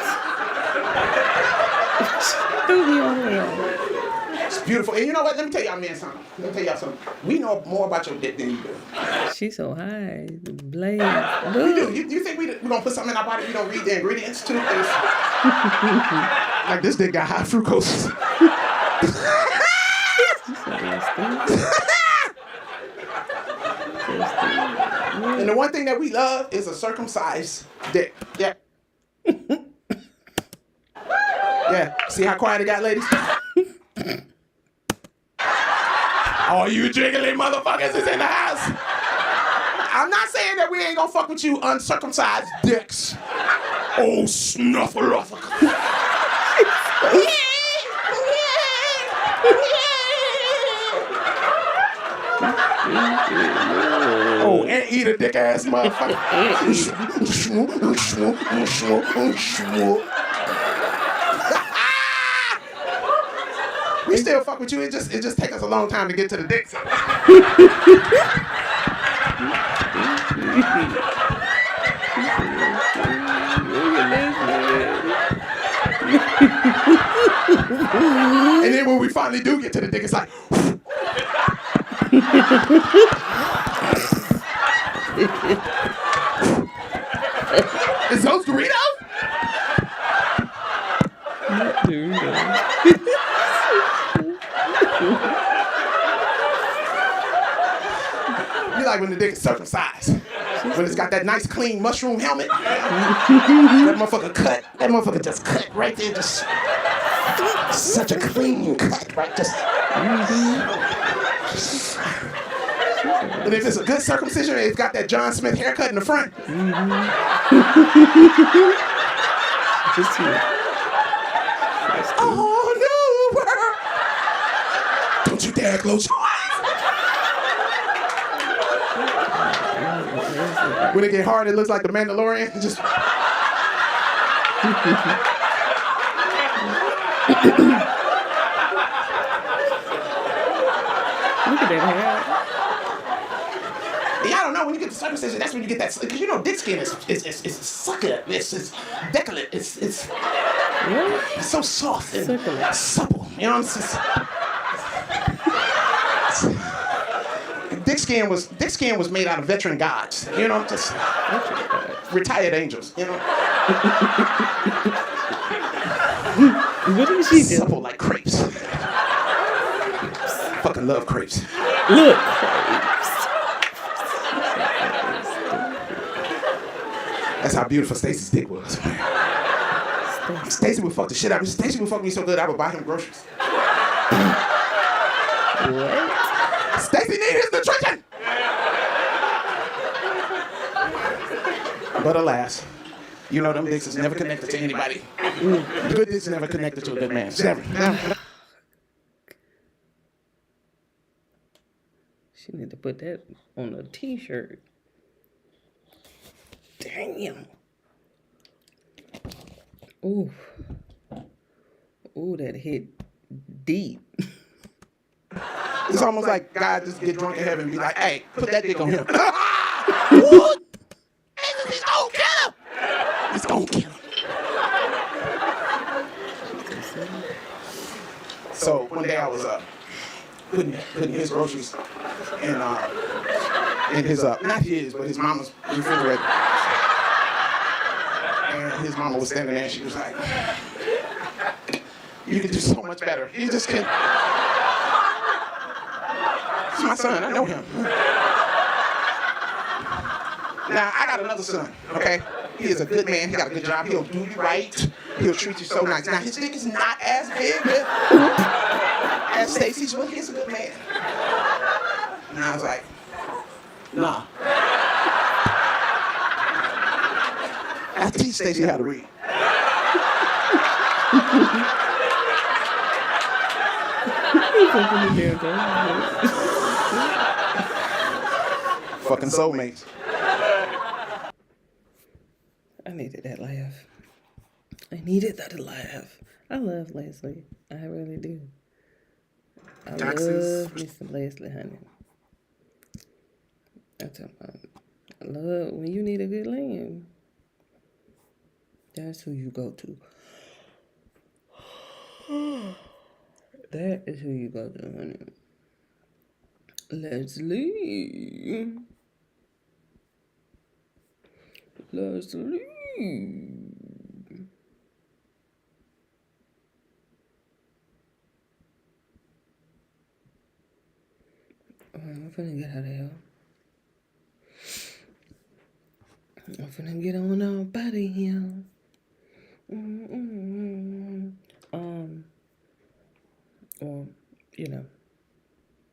It's beautiful. And you know what? Let me tell y'all men something. Let me tell y'all something. We know more about your dick than you do. She's so high. Blaze. We do. You think we're going to put something in our body we don't read the ingredients to? Like this dick got high fructose. And the one thing that we love is a circumcised dick. Yeah. Yeah. See how quiet it got, ladies? All you jiggly motherfuckers is in the house. I'm not saying that we ain't gonna fuck with you uncircumcised dicks. Oh, snuffleupagus. Oh, and eat a dick ass motherfucker. We still fuck with you. It just take us a long time to get to the dick. And then when we finally do get to the dick, it's like. Is those Doritos? Not Doritos. You like when the dick is circumcised. When it's got that nice clean mushroom helmet. That motherfucker cut. That motherfucker just cut right there. Just such a clean cut, right? Just. And if it's a good circumcision, it's got that John Smith haircut in the front. Oh no! Don't you dare close your eyes. When it get hard, it looks like the Mandalorian. It just. Look at that hair. Yeah, I don't know. When you get the circumcision, that's when you get that. Because you know, dick skin is succulent. It's decolate. It's so soft and supple. You know what I'm saying? Dick skin was made out of veteran gods. You know, just retired angels. You know. What did she do? Supple like crepes. Fucking love crepes. Look. That's how beautiful Stacy's dick was. Stacy would fuck the shit out of me. Stacy would fuck me so good I would buy him groceries. What? Stacy needs his nutrition. But alas, you know them dicks is never connected to anybody. The good dicks never connected to a good man. Never. She need to put that on a t-shirt. Damn. Ooh. Ooh, that hit deep. It's almost like God just get drunk in heaven and be like, hey, put that dick on him. He's gonna kill him. He's gonna kill him. So one day I was putting his groceries in his not his, but his mama's refrigerator. And his mama was standing there and she was like, you can do so much better. You just can. It's my son, I know him. Now, I got another son, okay? He is a good man, he got a good job, he'll do you right, he'll treat you so nice. Now, his dick is not as big as Stacy's, but he's a good man. And I was like, nah. I teach Stacy how to read. Fucking soulmates. I needed that laugh. I needed that laugh. I love Leslie. I really do. I love me some Leslie, honey. That's what I love when you need a good lamb. That's who you go to. That is who you go to, honey. Leslie. Leslie. I'm finna get out of here. I'm finna get on out of here.